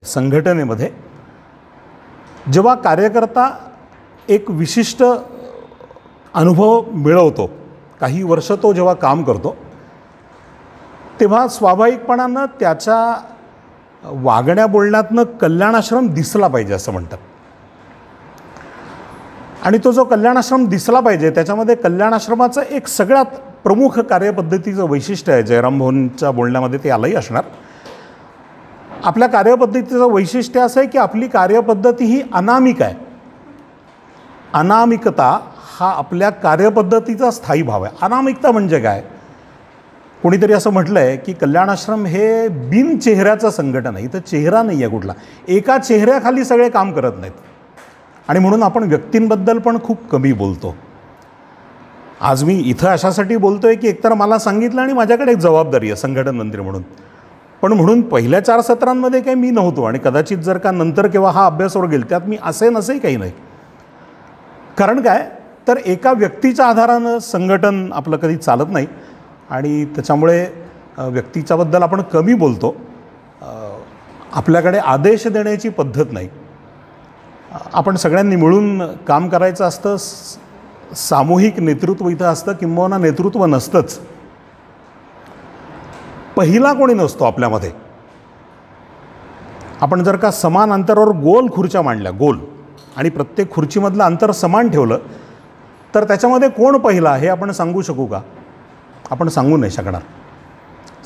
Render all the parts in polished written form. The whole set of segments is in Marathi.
संघटनेमध्ये जेव्हा कार्यकर्ता एक विशिष्ट अनुभव मिळवतो, काही वर्ष तो जेव्हा काम करतो, तेव्हा स्वाभाविकपणानं त्याच्या वागण्या बोलण्यातनं कल्याणाश्रम दिसला पाहिजे असं म्हणतात. आणि तो जो कल्याणाश्रम दिसला पाहिजे त्याच्यामध्ये कल्याणाश्रमाचं एक सगळ्यात प्रमुख कार्यपद्धतीचं वैशिष्ट्य आहे. जयराम भाऊंच्या बोलण्यामध्ये ते आलंही असणार. आपल्या कार्यपद्धतीचं वैशिष्ट्य असं आहे की आपली कार्यपद्धती ही अनामिक आहे. अनामिकता हा आपल्या कार्यपद्धतीचा स्थायी भाव आहे. अनामिकता म्हणजे काय? कोणीतरी असं म्हटलं आहे की कल्याणाश्रम हे बिन चेहऱ्याचं संघटन आहे. इथं चेहरा नाही आहे कुठला. एका चेहऱ्याखाली सगळे काम करत नाहीत आणि म्हणून आपण व्यक्तींबद्दल पण खूप कमी बोलतो. आज मी इथं अशासाठी बोलतो आहे की एकतर मला सांगितलं आणि माझ्याकडे एक जबाबदारी आहे संघटन मंत्री म्हणून. पण म्हणून पहिल्या 4 सत्रांमध्ये काही मी नव्हतो आणि कदाचित जर का नंतर केव्हा हा अभ्यासावर गेल त्यात मी असे नसेही काही नाही. कारण काय तर एका व्यक्तीच्या आधारानं संघटन आपलं कधी चालत नाही आणि त्याच्यामुळे व्यक्तीच्याबद्दल आपण कमी बोलतो. आपल्याकडे आदेश देण्याची पद्धत नाही. आपण सगळ्यांनी मिळून काम करायचं असतं. सामूहिक नेतृत्व इथं असतं, किंबहुना नेतृत्व नसतंच. पहिला कोणी नसतो आपल्यामध्ये. आपण जर का समान अंतरावर गोल खुर्च्या मांडल्या, गोल, आणि प्रत्येक खुर्चीमधलं अंतर समान ठेवलं तर त्याच्यामध्ये कोण पहिला हे आपण सांगू शकू का? आपण सांगू नाही शकणार.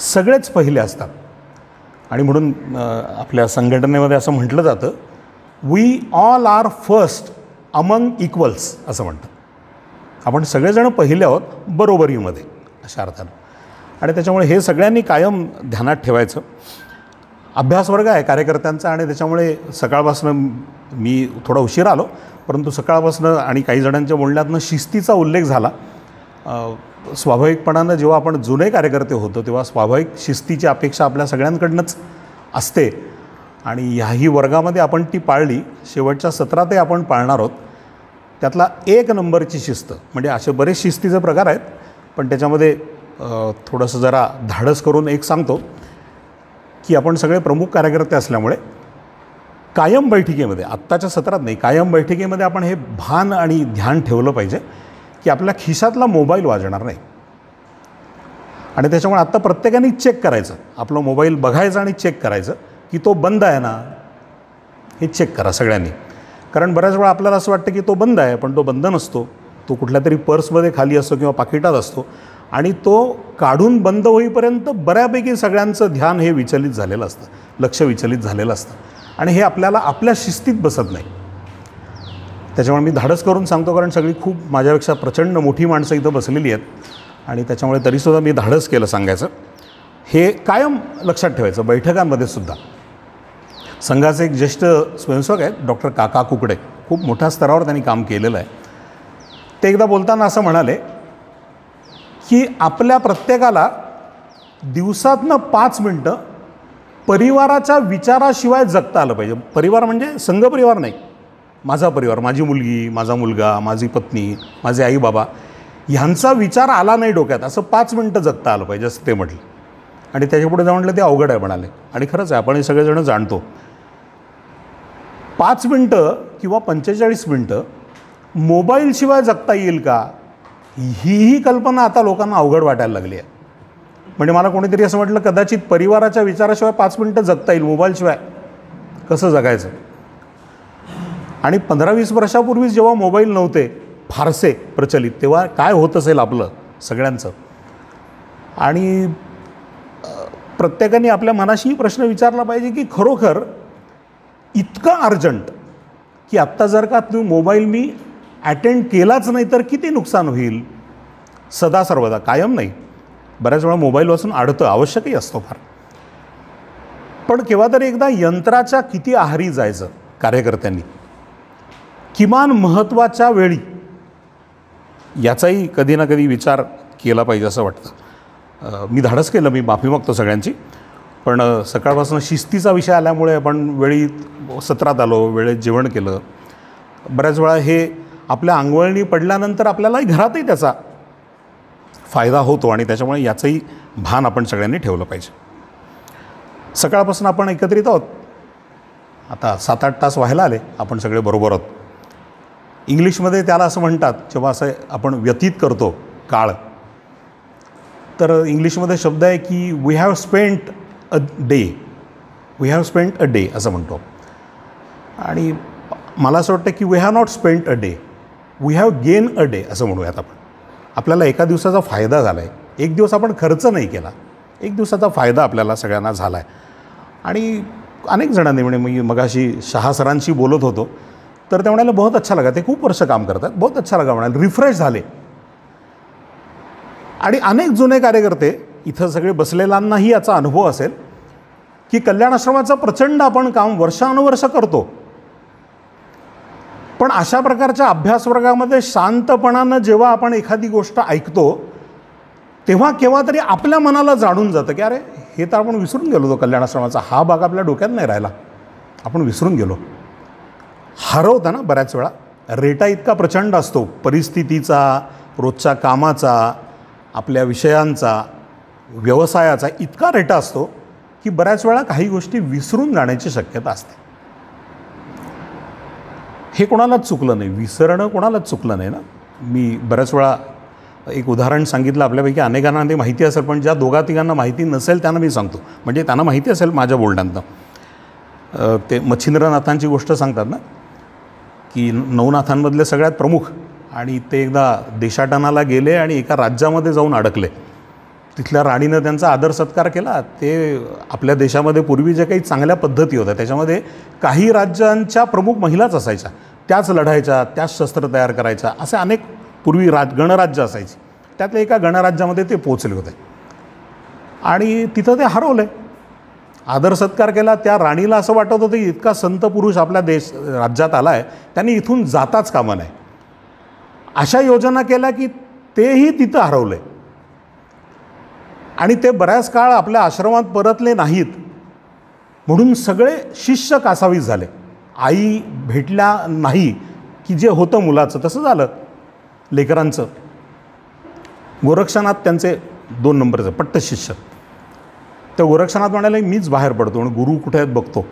सगळेच पहिले असतात. आणि म्हणून आपल्या संघटनेमध्ये असं म्हटलं जातं, we all are first among equals असं म्हणतात. आपण सगळेजण पहिले आहोत बरोबरीमध्ये अशा अर्थानं. आणि त्याच्यामुळे हे सगळ्यांनी कायम ध्यानात ठेवायचं. अभ्यासवर्ग आहे कार्यकर्त्यांचा आणि त्याच्यामुळे सकाळपासून मी थोडा उशीर आलो, परंतु सकाळपासून आणि काही जणांच्या बोलण्यातनं शिस्तीचा उल्लेख झाला. स्वाभाविकपणानं जेव्हा आपण जुने कार्यकर्ते होतो तेव्हा स्वाभाविक शिस्तीची अपेक्षा आपल्या सगळ्यांकडनंच असते आणि ह्याही वर्गामध्ये आपण ती पाळली. शेवटच्या सत्रातही आपण पाळणार आहोत. त्यातला 1 नंबरची शिस्त, म्हणजे असे बरेच शिस्तीचे प्रकार आहेत, पण त्याच्यामध्ये थोडंसं जरा धाडस करून एक सांगतो की आपण सगळे प्रमुख कार्यकर्ते असल्यामुळे कायम बैठकीमध्ये, आत्ताच्या सत्रात नाही, कायम बैठकीमध्ये आपण हे भान आणि ध्यान ठेवलं पाहिजे की आपल्या खिशातला मोबाईल वाजणार नाही. आणि त्याच्यामुळे आत्ता प्रत्येकाने चेक करायचं, आपलं मोबाईल बघायचं आणि चेक करायचं की तो बंद आहे ना, हे चेक करा सगळ्यांनी. कारण बऱ्याच वेळा आपल्याला असं वाटतं की तो बंद आहे, पण तो बंद नसतो. तो कुठल्या तरी पर्समध्ये खाली असतो किंवा पाकिटात असतो आणि तो काढून बंद होईपर्यंत बऱ्यापैकी सगळ्यांचं ध्यान हे विचलित झालेलं असतं, लक्ष विचलित झालेलं असतं आणि हे आपल्याला आपल्या शिस्तीत बसत नाही. त्याच्यामुळे मी धाडस करून सांगतो, कारण सगळी खूप माझ्यापेक्षा प्रचंड मोठी माणसं इथं बसलेली आहेत आणि त्याच्यामुळे तरीसुद्धा मी धाडस केलं सांगायचं. हे कायम लक्षात ठेवायचं. बैठकांमध्ये सुद्धा संघाचे एक ज्येष्ठ स्वयंसेवक आहेत डॉक्टर काका कुकडे, खूप मोठ्या स्तरावर त्यांनी काम केलेलं आहे. ते एकदा बोलताना असं म्हणाले की आपल्या प्रत्येकाला दिवसातनं 5 मिनटं परिवाराच्या विचाराशिवाय जगता आलं पाहिजे. परिवार म्हणजे संघपरिवार नाही, माझा परिवार, माझी मुलगी, माझा मुलगा, माझी पत्नी, माझे आई बाबा, ह्यांचा विचार आला नाही डोक्यात, असं 5 मिनटं जगता आलं पाहिजे असं ते म्हटलं. आणि त्याच्यापुढे जाऊन म्हटलं ते अवघड आहे म्हणाले. आणि खरंच आहे, आपण हे सगळेजण जाणतो. 5 मिनटं किंवा 45 मिनटं मोबाईलशिवाय जगता येईल का, ही कल्पना आता लोकांना अवघड वाटायला लागली आहे. म्हणजे मला कोणीतरी असं म्हटलं, कदाचित परिवाराच्या विचाराशिवाय 5 मिनटं जगता येईल, मोबाईलशिवाय कसं जगायचं. आणि 15-20 वर्षापूर्वी जेव्हा मोबाईल नव्हते फारसे प्रचलित, तेव्हा काय होत असेल आपलं सगळ्यांचं. आणि प्रत्येकाने आपल्या मनाशी प्रश्न विचारला पाहिजे की खरोखर इतकं अर्जंट की आत्ता जर का तुम्ही मोबाईल मी अटेंड केलाच नाही तर किती नुकसान होईल. सदा सर्वदा, कायम नाही, बऱ्याच वेळा मोबाईलपासून अडतं, आवश्यकही असतो फार. पण केव्हा तरी एकदा यंत्राच्या किती आहारी जायचं कार्यकर्त्यांनी, किमान महत्त्वाच्या वेळी, याचाही कधी ना कधी विचार केला पाहिजे असं वाटतं. मी धाडस केलं, मी माफी मागतो सगळ्यांची, पण सकाळपासून शिस्तीचा विषय आल्यामुळे आपण वेळी सत्रात आलो, वेळेत जेवण केलं. बऱ्याच वेळा हे आपल्या अंगवळणी पडल्यानंतर आपल्याला घरातही त्याचा फायदा होतो आणि त्याच्यामुळे याचंही भान आपण सगळ्यांनी ठेवलं पाहिजे. सकाळपासून आपण एकत्रित आहोत आता 7-8 तास व्हायला आले आपण सगळे बरोबर आहोत. इंग्लिशमध्ये त्याला असं म्हणतात, जेव्हा असं आपण व्यतीत करतो काळ, तर इंग्लिशमध्ये शब्द आहे की we have spent a day, we have spent a day असं म्हणतो. आणि मला असं वाटतं की we have not spent a day, we have gain a day असं म्हणूयात आपण. आपल्याला एका दिवसाचा फायदा झाला आहे, एक दिवस आपण खर्च नाही केला, एक दिवसाचा फायदा आपल्याला सगळ्यांना झाला आहे. आणि अनेक जणांनी म्हणजे मी मगाशी शहा सरांशी बोलत होतो, तर ते म्हणाले बहुत अच्छा लगा, ते खूप वर्ष काम करतात, बहुत अच्छा लगा म्हणाले, रिफ्रेश झाले. आणि अनेक जुने कार्यकर्ते इथं सगळे बसलेल्यांनाही याचा अनुभव असेल की कल्याण आश्रमाचं प्रचंड आपण काम वर्षानुवर्ष करतो, पण अशा प्रकारच्या अभ्यासवर्गामध्ये शांतपणानं जेव्हा आपण एखादी गोष्ट ऐकतो, तेव्हा केव्हा तरी आपल्या मनाला जाणून जातं की अरे हे तर आपण विसरून गेलो होतो, कल्याण आश्रमाचा हा भाग आपल्या डोक्यात नाही राहिला, आपण विसरून गेलो. हरवतं ना बऱ्याच वेळा, रेटा इतका प्रचंड असतो परिस्थितीचा, रोजच्या कामाचा, आपल्या विषयांचा, व्यवसायाचा इतका रेटा असतो की बऱ्याच वेळा काही गोष्टी विसरून जाण्याची शक्यता असते. हे कोणालाच चुकलं नाही, विसरणं कोणालाच चुकलं नाही ना. मी बऱ्याच वेळा एक उदाहरण सांगितलं, आपल्यापैकी अनेकांना ते माहिती असेल, पण ज्या दोघा तिघांना माहिती नसेल त्यांना मी सांगतो, म्हणजे त्यांना माहिती असेल माझ्या बोलण्यातनं. ते मच्छिंद्रनाथांची गोष्ट सांगतात ना, की नवनाथांमधले सगळ्यात प्रमुख, आणि ते एकदा देशाटनाला गेले आणि एका राज्यामध्ये जाऊन अडकले. तिथल्या राणीनं त्यांचा आदर सत्कार केला. ते आपल्या देशामध्ये पूर्वी जे काही चांगल्या पद्धती होत्या त्याच्यामध्ये काही राज्यांच्या प्रमुख महिलाच असायच्या, त्याच लढायच्या, त्याच शस्त्र तयार करायच्या, असे अनेक पूर्वी गणराज्य असायची. त्यातल्या एका गणराज्यामध्ये ते पोचले होते आणि तिथं ते हरवले. आदर सत्कार केला, त्या राणीला असं वाटत होतं की इतका संत पुरुष आपल्या राज्यात आला आहे, त्यांनी इथून जाताच कामा नाही. अशा योजना केल्या की तेही तिथं हरवले आणि ते बऱ्याच काळ आपल्या आश्रमात परतले नाहीत, म्हणून सगळे शिष्य कासावीस झाले. आई भेटल्या नाही की जे होतं मुलाचं तसं झालं लेकरांचं. गोरक्षनाथ त्यांचे 2 नंबरचे पट्ट शिष्य. त्या गोरक्षनाथ म्हणाले मीच बाहेर पडतो आणि गुरु कुठे आहेत बघतो.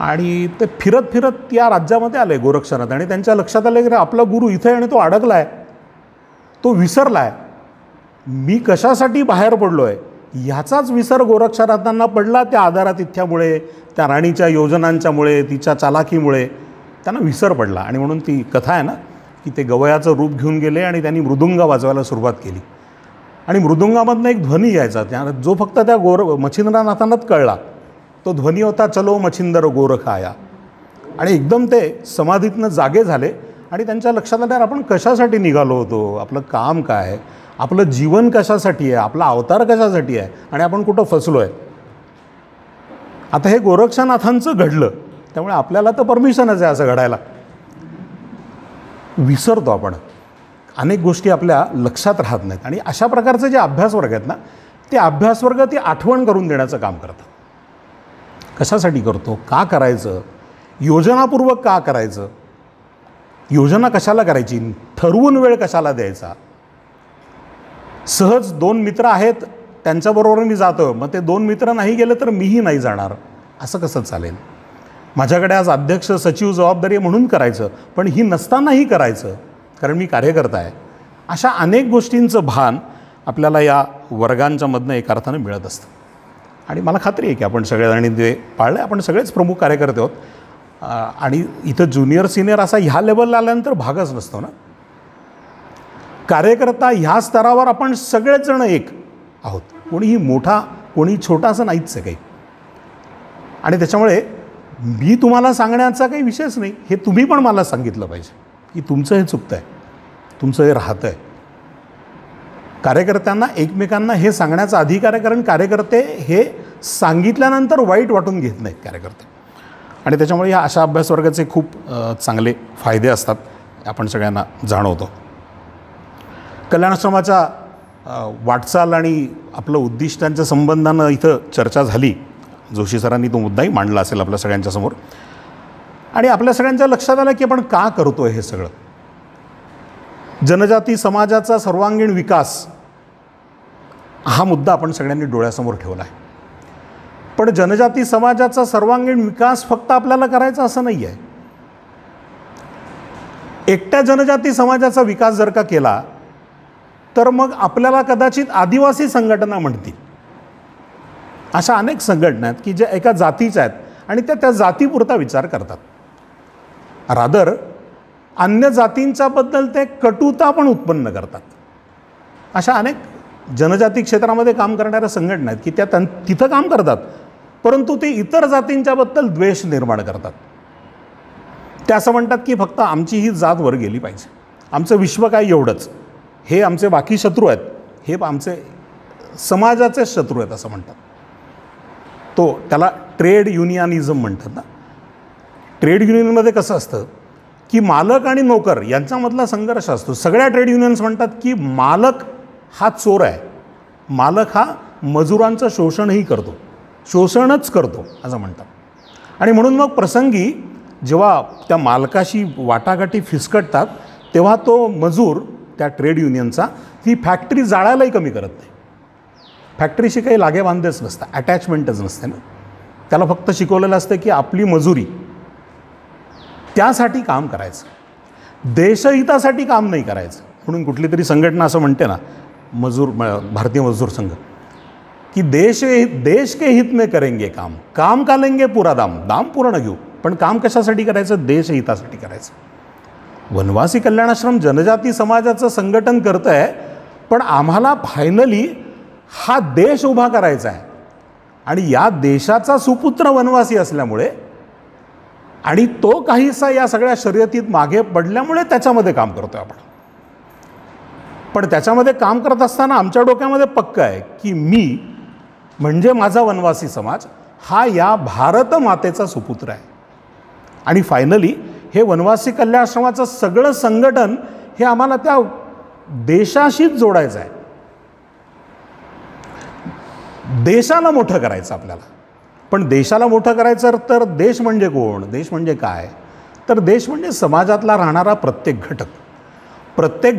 आणि ते फिरत फिरत या राज्यामध्ये आले गोरक्षनाथ, आणि त्यांच्या लक्षात आलं की आपला गुरु इथे आहे आणि तो अडकला आहे, तो विसरला आहे. मी कशासाठी बाहेर पडलो आहे ह्याचाच विसर गोरक्षनाथांना पडला. त्या आदरातिथ्यामुळे, त्या राणीच्या योजनांच्यामुळे, तिच्या चालाखीमुळे त्यांना विसर पडला. आणि म्हणून ती कथा आहे ना की ते गवयाचं रूप घेऊन गेले आणि त्यांनी मृदुंग वाजवायला सुरुवात केली. आणि मृदुंगामधनं एक ध्वनी यायचा, त्या जो फक्त त्या मच्छिंद्रनाथांनाच कळला. तो ध्वनी होता चलो मच्छिंदर गोरख आया. आणि एकदम ते समाधीतनं जागे झाले आणि त्यांच्या लक्षात आलं आपण कशासाठी निघालो होतो, आपलं काम काय, आपलं जीवन कशासाठी आहे, आपला अवतार कशासाठी आहे आणि आपण कुठं फसलो आहे. आता हे गोरक्षनाथांचं घडलं, त्यामुळे आपल्याला तर परमिशनच आहे असं घडायला. विसरतो आपण, अनेक गोष्टी आपल्या लक्षात राहत नाहीत. आणि अशा प्रकारचे जे अभ्यासवर्ग आहेत ना, ते अभ्यासवर्ग ती आठवण करून देण्याचं काम करतात. कशासाठी करतो, का करायचं, योजनापूर्वक का करायचं, योजना कशाला करायची, ठरवून वेळ कशाला द्यायचा. सहज 2 मित्र आहेत त्यांच्याबरोबर मी जातो, मग ते 2 मित्र नाही गेले तर मीही नाही जाणार, असं कसं चालेल. माझ्याकडे आज अध्यक्ष सचिव जबाबदारी म्हणून करायचं, पण ही नसतानाही करायचं कारण मी कार्यकर्ता आहे. अशा अनेक गोष्टींचं भान आपल्याला या वर्गांच्या मधनं एका अर्थानं मिळत असतं. आणि मला खात्री आहे की आपण सगळ्यांनी ते पाळलं. आपण सगळेच प्रमुख कार्यकर्ते आहोत. आणि इथं ज्युनियर सिनियर असा ह्या लेवलला आल्यानंतर भागच नसतो ना. कार्यकर्ता ह्या स्तरावर आपण सगळेच जण एक आहोत, कोणीही मोठा कोणी छोटा असं नाहीच आहे काही. आणि त्याच्यामुळे मी तुम्हाला सांगण्याचा काही विषयच नाही, हे तुम्ही पण मला सांगितलं पाहिजे की तुमचं हे चुकतं आहे, तुमचं हे राहतं आहे. कार्यकर्त्यांना एकमेकांना हे सांगण्याचा अधिकार आहे, कारण कार्यकर्ते हे सांगितल्यानंतर वाईट वाटून घेत नाहीत कार्यकर्ते. आणि त्याच्यामुळे या अशा अभ्यासवर्गाचे खूप चांगले फायदे असतात, आपण सगळ्यांना जाणवतो. कल्याणाश्रमाच्या वाटचाल आणि आपलं उद्दिष्टांच्या संबंधानं इथं चर्चा झाली. जोशी सरांनी तो मुद्दाही मांडला असेल आपल्या सगळ्यांच्या समोर. आणि आपल्या सगळ्यांच्या लक्षात आलं की आपण का करतो हे सगळं. जनजाती समाजाचा सर्वांगीण विकास हा मुद्दा आपण सगळ्यांनी डोळ्यासमोर ठेवला आहे. पण जनजाती समाजाचा सर्वांगीण विकास फक्त आपल्याला करायचा असं नाही आहे. एकट्या जनजाती समाजाचा विकास जर का केला तर मग आपल्याला कदाचित आदिवासी संघटना म्हणतील. अशा अनेक संघटना आहेत की ज्या एका जातीच्या आहेत आणि त्या जातीपुरता विचार करतात. रादर अन्य जातींच्याबद्दल ते कटुता पण उत्पन्न करतात. अशा अनेक जनजाती क्षेत्रामध्ये काम करणाऱ्या संघटना आहेत की त्या तिथं काम करतात, परंतु ते इतर जातींच्याबद्दल द्वेष निर्माण करतात. ते असं म्हणतात की फक्त आमची ही जात वर गेली पाहिजे, आमचं विश्व काय एवढंच, हे आमचे बाकी शत्रू आहेत, हे आमचे समाजाचे शत्रू आहेत असं म्हणतात. त्याला ट्रेड युनियनिझम म्हणतात ना. ट्रेड युनियनमध्ये कसं असतं की मालक आणि नोकर यांच्यामधला संघर्ष असतो. सगळ्या ट्रेड युनियन्स म्हणतात की मालक हा चोर आहे, मालक हा मजुरांचं शोषणच करतो असं म्हणतात. आणि म्हणून मग प्रसंगी जेव्हा त्या मालकाशी वाटाघाटी फिसकटतात तेव्हा तो मजूर त्या ट्रेड युनियनचा ती फॅक्टरी जाळायलाही कमी करत नाही. फॅक्टरीशी काही लागेबांधेच नसतं, अटॅचमेंटच नसते ना. त्याला फक्त शिकवलेलं असतं की आपली मजुरी त्यासाठी काम करायचं, देशहितासाठी काम नाही करायचं. म्हणून कुठली तरी संघटना असं म्हणते ना, भारतीय मजदूर संघ, की देश के हित में करेंगे काम का लेंगे पूरा दाम पूर्ण घेऊ, पण काम कशासाठी करायचं, देशहितासाठी करायचं. वनवासी कल्याणाश्रम जनजाती समाजाचं संघटन करतं आहे, पण आम्हाला फायनली हा देश उभा करायचा आहे आणि या देशाचा सुपुत्र वनवासी असल्यामुळे आणि तो काहीसा या सगळ्या शर्यतीत मागे पडल्यामुळे त्याच्यामध्ये काम करतोय आपण. पण त्याच्यामध्ये काम करत असताना आमच्या डोक्यामध्ये पक्क आहे की मी म्हणजे माझा वनवासी समाज हा या भारत मातेचा सुपुत्र आहे. आणि फायनली हे वनवासी कल्याणाश्रमाचं सगळं संघटन हे आम्हाला त्या देशाशीच जोडायचं आहे. देशाला मोठं करायचं आपल्याला. पण देशाला मोठं करायचं तर देश म्हणजे कोण, देश म्हणजे काय, तर देश म्हणजे समाजातला राहणारा प्रत्येक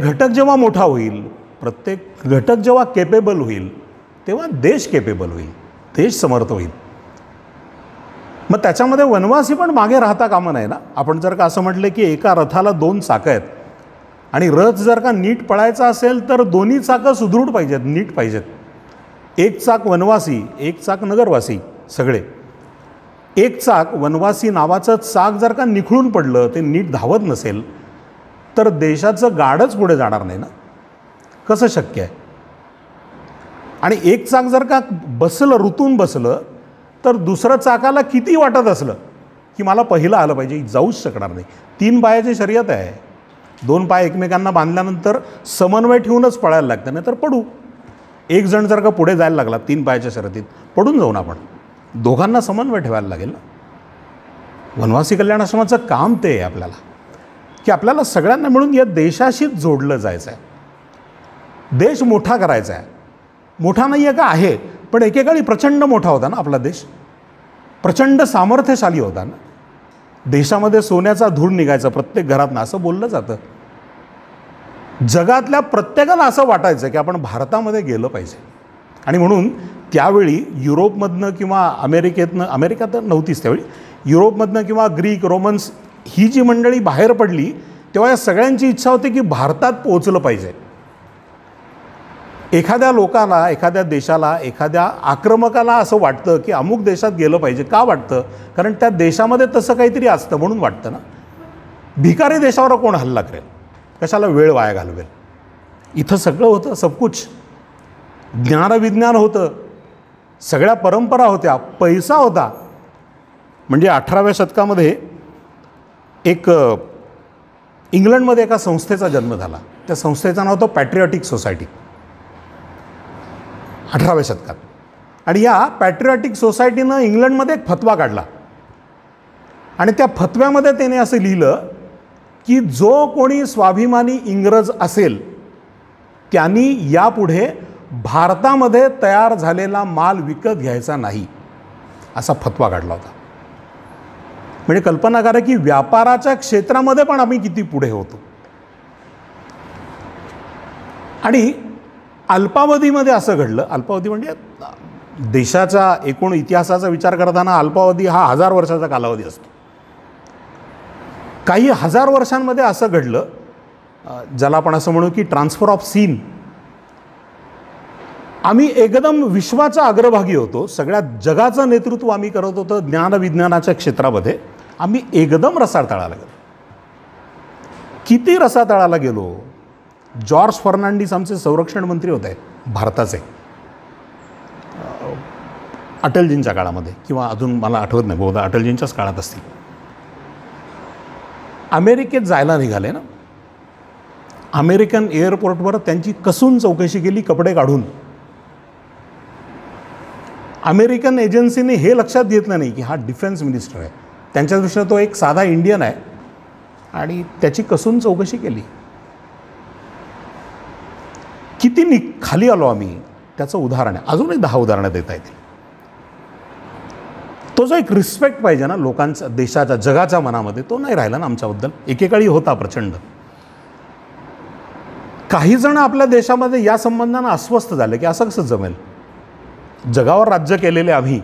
घटक जेव्हा मोठा होईल, प्रत्येक घटक जेव्हा केपेबल होईल, तेव्हा देश केपेबल होईल, देश समर्थ होईल. मग त्याच्यामध्ये वनवासी पण मागे राहता कामा नये ना. आपण जर का असं म्हटलं की एका रथाला 2 चाकं आहेत आणि रथ जर का नीट पळायचा असेल तर दोन्ही चाकं सुदृढ पाहिजेत, नीट पाहिजेत. एक चाक वनवासी, एक चाक नगरवासी, सगळे. एक चाक वनवासी नावाचं चाक जर का निखळून पडलं, ते नीट धावत नसेल तर देशाचं गाडच पुढे जाणार नाही ना. कसं शक्य आहे. आणि एक चाक जर का रुतून बसलं तर दुसरं चाकाला किती वाटत असलं की मला पहिलं आलं पाहिजे, जाऊच शकणार नाही. 3 पायाची शर्यत आहे. 2 पाय एकमेकांना बांधल्यानंतर समन्वय ठेवूनच पळायला लागतं, नाही तर पडू. एक जण जर का पुढे जायला लागला 3 पायाच्या शर्यतीत, पडून जाऊन आपण. दोघांना समन्वय ठेवायला लागेल ना. वनवासी कल्याणाश्रमाचं काम ते आहे आपल्याला, की आपल्याला सगळ्यांना मिळून या देशाशीच जोडलं जायचं आहे. देश मोठा करायचा आहे. मोठा नाही आहे का, आहे, पण एकेकाळी प्रचंड मोठा होता ना आपला देश, प्रचंड सामर्थ्यशाली होता ना. देशामध्ये सोन्याचा धूळ निघायचा प्रत्येक घरातनं असं बोललं जातं. जगातल्या प्रत्येकाला असं वाटायचं की आपण भारतामध्ये गेलं पाहिजे. आणि म्हणून त्यावेळी युरोपमधनं किंवा अमेरिका तर नव्हतीच त्यावेळी, युरोपमधनं किंवा ग्रीक, रोमन्स ही जी मंडळी बाहेर पडली तेव्हा या सगळ्यांची इच्छा होती की भारतात पोहोचलं पाहिजे. एखाद्या लोकाला, एखाद्या देशाला, एखाद्या आक्रमकाला असं वाटतं की अमुक देशात गेलं पाहिजे. का वाटतं? कारण त्या देशामध्ये तसं काहीतरी असतं म्हणून वाटतं ना. भिकारी देशावर कोण हल्ला करेल, कशाला वेळ वाया घालवेल. इथं सगळं होतं, सबकुछ. ज्ञानविज्ञान होतं, सगळ्या परंपरा होत्या, पैसा होता. म्हणजे 18व्या शतकामध्ये एक इंग्लंडमध्ये एका संस्थेचा जन्म झाला. त्या संस्थेचं नाव होतं पॅट्रिऑटिक सोसायटी, 18व्या शतकात. आणि या पॅट्रिऑटिक सोसायटीनं इंग्लंडमध्ये एक फतवा काढला आणि त्या फतव्यामध्ये त्याने असं लिहिलं की जो कोणी स्वाभिमानी इंग्रज असेल त्यांनी यापुढे भारतामध्ये तयार झालेला माल विकत घ्यायचा नाही, असा फतवा काढला होता. म्हणजे कल्पना करा की व्यापाराच्या क्षेत्रामध्ये पण आम्ही किती पुढे होतो. आणि अल्पावधीमध्ये असं घडलं, अल्पावधी म्हणजे देशाच्या एकूण इतिहासाचा विचार करताना अल्पावधी हा 1000 वर्षाचा कालावधी असतो. काही 1000 वर्षांमध्ये असं घडलं, ज्याला आपण असं म्हणू की ट्रान्सफर ऑफ सीन. आम्ही एकदम विश्वाच्या अग्रभागी होतो, सगळ्या जगाचं नेतृत्व आम्ही करत होतो ज्ञानविज्ञानाच्या क्षेत्रामध्ये. आम्ही एकदम रसातळाला गेलो. किती रसातळाला गेलो? जॉर्ज फर्नांडिस आमचे संरक्षण मंत्री होते भारताचे, अटलजींच्या काळामध्ये, किंवा अजून मला आठवत नाही, बहुधा अटलजींच्याच काळात असतील. अमेरिकेत जायला निघाले ना, अमेरिकन एअरपोर्टवर त्यांची कसून चौकशी केली कपडे काढून. अमेरिकन एजन्सीने हे लक्षात घेतलं नाही की हा डिफेन्स मिनिस्टर आहे. त्यांच्या दृष्टीनं तो एक साधा इंडियन आहे आणि त्याची कसून चौकशी केली. किती खाली आलो आम्ही, त्याचं उदाहरण आहे. अजूनही 10 उदाहरणं देता येतील. तो जो एक रिस्पेक्ट पाहिजे ना लोकांचा, देशाच्या, जगाच्या मनामध्ये, तो नाही राहिला ना आमच्याबद्दल. एकेकाळी होता प्रचंड. काही जण आपल्या देशामध्ये या संबंधानं अस्वस्थ झाले की असं कसं जमेल. जगावर राज्य केलेले आम्ही,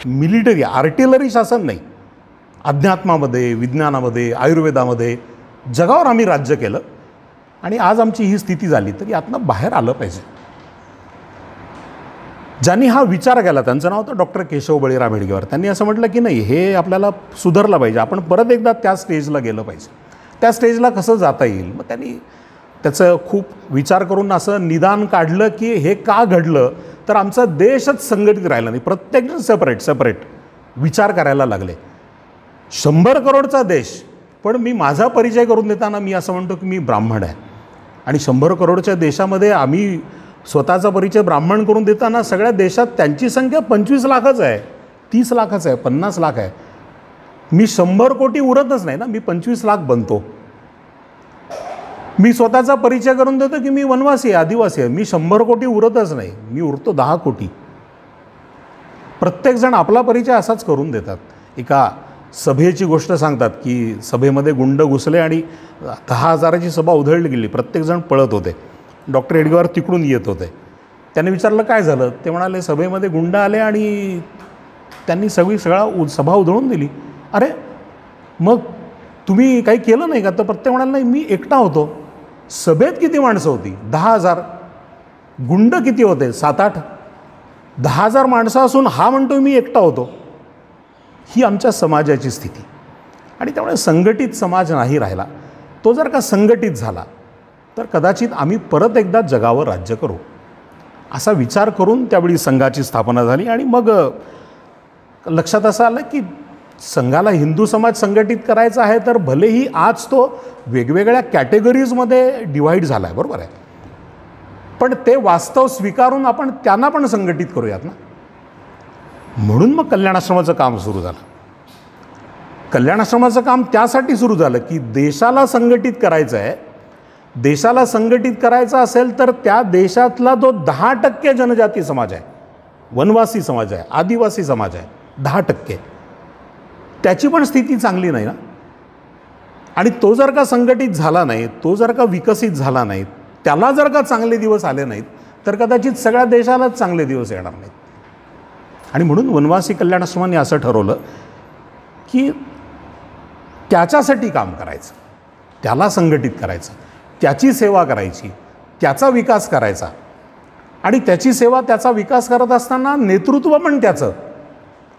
मिलिटरी आर्टिलरी शासन नाही, अध्यात्मामध्ये, विज्ञानामध्ये, आयुर्वेदामध्ये जगावर आम्ही राज्य केलं आणि आज आमची ही स्थिती झाली. तर यातनं बाहेर आलं पाहिजे. ज्यांनी हा विचार केला त्यांचं नाव होतं डॉक्टर केशव बळीराम हेडगेवार. त्यांनी असं म्हटलं की नाही, हे आपल्याला सुधारलं पाहिजे, आपण परत एकदा त्या स्टेजला गेलं पाहिजे. त्या स्टेजला कसं जाता येईल. मग त्यांनी त्याचं खूप विचार करून असं निदान काढलं की हे का घडलं, तर आमचा देशच संघटित राहिला नाही. प्रत्येकजण सेपरेट विचार करायला लागले. 100 करोडचा देश, पण मी माझा परिचय करून देताना मी असं म्हणतो की मी ब्राह्मण आहे. आणि 100 करोडच्या देशामध्ये आम्ही स्वतःचा परिचय ब्राह्मण करून देताना सगळ्या देशात त्यांची संख्या 25 लाखच आहे, 30 लाखच आहे, 50 लाख आहे. मी 100 कोटी उरतच नाही ना, मी 25 लाख बनतो. मी स्वतःचा परिचय करून देतो की मी वनवासी आहे, आदिवासी आहे. मी 100 कोटी उरतच नाही, मी उरतो 10 कोटी. प्रत्येकजण आपला परिचय असाच करून देतात. एका सभेची गोष्ट सांगतात की सभेमध्ये गुंड घुसले आणि 10,000ची सभा उधळली गेली. प्रत्येकजण पळत होते. डॉक्टर हेडगेवार तिकडून येत होते. त्यांनी विचारलं काय झालं. ते म्हणाले सभेमध्ये गुंड आले आणि त्यांनी सगळा सभा उधळून दिली. अरे मग तुम्ही काही केलं नाही का. तर प्रत्येक म्हणाले नाही, मी एकटा होतो. सभेत किती माणसं होती? 10,000. गुंड किती होते? 7-8. 10,000 माणसं असून हा म्हणतो मी एकटा होतो. ही आमच्या समाजाची स्थिती. आणि त्यामुळे संघटित समाज नाही राहिला. तो जर का संघटित झाला तर कदाचित आम्ही परत एकदा जगावर राज्य करू, असा विचार करून त्यावेळी संघाची स्थापना झाली. आणि मग लक्षात असं आलं की संघाला हिंदू समाज संघटित करायचा आहे, तर भलेही आज तो वेगवेगळ्या कॅटेगरीजमध्ये डिव्हाइड झाला आहे, बरोबर आहे, पण ते वास्तव स्वीकारून आपण त्यांना पण संघटित करूयात ना. म्हणून मग कल्याणाश्रमाचं काम सुरू झालं. कल्याणाश्रमाचं काम त्यासाठी सुरू झालं की देशाला संघटित करायचं आहे. देशाला संघटित करायचा असेल तर त्या देशातला जो 10% जनजाती समाज आहे, वनवासी समाज आहे, आदिवासी समाज आहे, 10%, त्याची पण स्थिती चांगली नाही ना. आणि तो जर का संघटित झाला नाही, तो जर का विकसित झाला नाही, त्याला जर का चांगले दिवस आले नाहीत, तर कदाचित सगळ्या देशालाच चांगले दिवस येणार नाहीत. आणि म्हणून वनवासी कल्याणाश्रमाने असं ठरवलं की त्याच्यासाठी काम करायचं, त्याला संघटित करायचं, त्याची सेवा करायची, त्याचा विकास करायचा. आणि त्याची सेवा, त्याचा विकास करत असताना नेतृत्व पण त्याचं,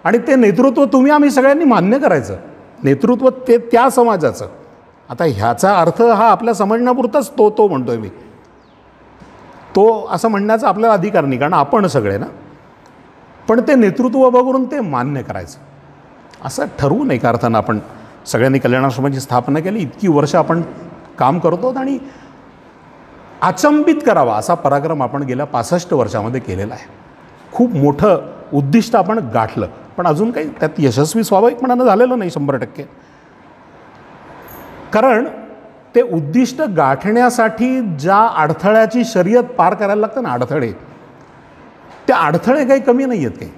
आणि ते नेतृत्व तुम्ही आम्ही सगळ्यांनी मान्य करायचं. नेतृत्व ते त्या समाजाचं. आता ह्याचा अर्थ हा आपल्या समजण्यापुरताच तो म्हणतोय मी. तो असं म्हणण्याचा आपल्याला अधिकार नाही, कारण आपण सगळे ना. पण ते नेतृत्व बघून ते मान्य करायचं, असं ठरवून एका अर्थानं आपण सगळ्यांनी कल्याणाश्रमाची स्थापना केली. इतकी वर्ष आपण काम करतो आणि अचंबित करावा असा पराक्रम आपण गेल्या 65 वर्षामध्ये केलेला आहे. खूप मोठं उद्दिष्ट आपण गाठलं, पण अजून काही त्यात यशस्वी स्वाभाविकपणानं झालेलं नाही 100%. कारण ते उद्दिष्ट गाठण्यासाठी ज्या अडथळ्याची शर्यत पार करायला लागतं ना, अडथळे, ते अडथळे काही कमी नाही आहेत, काही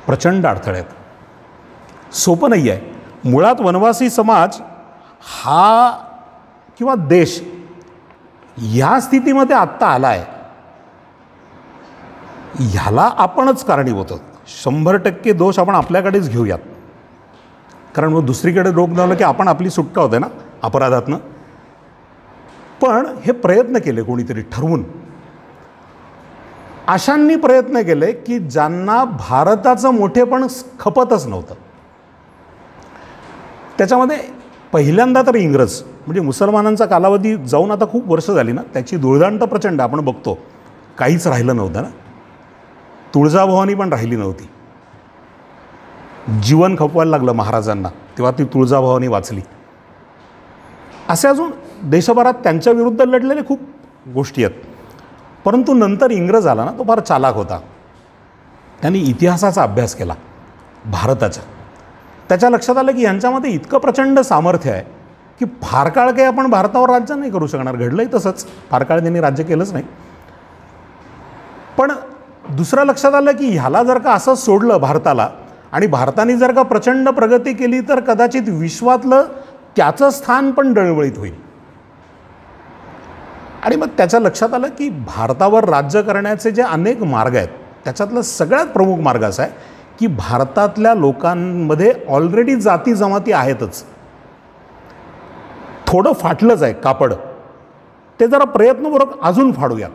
प्रचंड अडथळे आहेत. सोपं नाही आहे. मुळात वनवासी समाज हा किंवा देश ह्या स्थितीमध्ये आत्ता आला आहे, ह्याला आपणच कारणीभूत आहोत. 100% दोष आपण आपल्याकडेच घेऊयात. कारण मग दुसरीकडे रोग झालं की आपण आपली सुटका होते ना अपराधातनं. पण हे प्रयत्न केले कोणीतरी ठरवून, अशांनी प्रयत्न केले की ज्यांना भारताचं मोठेपण खपतच नव्हतं. त्याच्यामध्ये पहिल्यांदा तर इंग्रज, म्हणजे मुसलमानांचा कालावधी जाऊन आता खूप वर्ष झाली ना, त्याची धुळदांड प्रचंड आपण बघतो. काहीच राहिलं नव्हतं ना. तुळजाभवानी पण राहिली नव्हती. जीवन खपवायला लागलं महाराजांना, तेव्हा ती तुळजाभवानी वाचली. असे अजून देशभरात त्यांच्या विरुद्ध लढलेले खूप गोष्टी आहेत. परंतु नंतर इंग्रज आला ना, तो फार चालाक होता. त्यांनी इतिहासाचा अभ्यास केला भारताचा. त्याच्या लक्षात आलं की यांच्यामध्ये इतकं प्रचंड सामर्थ्य आहे की फार काळ काही आपण भारतावर राज्य नाही करू शकणार. घडलंही तसंच, फार काळ त्यांनी राज्य केलंच नाही. पण दुसरं लक्षात आलं की ह्याला जर का असं सोडलं भारताला, आणि भारताने जर का प्रचंड प्रगती केली तर कदाचित विश्वातलं त्याचं स्थान पण डळमळीत होईल. आणि मग त्याच्या लक्षात आलं की भारतावर राज्य करण्याचे जे अनेक मार्ग आहेत, त्याच्यातला सगळ्यात प्रमुख मार्ग असा आहे की भारतातल्या लोकांमध्ये ऑलरेडी जाती जमाती आहेतच. थोडं फाटलंच आहे कापड, ते जरा प्रयत्नपूर्वक अजून फाडूयात.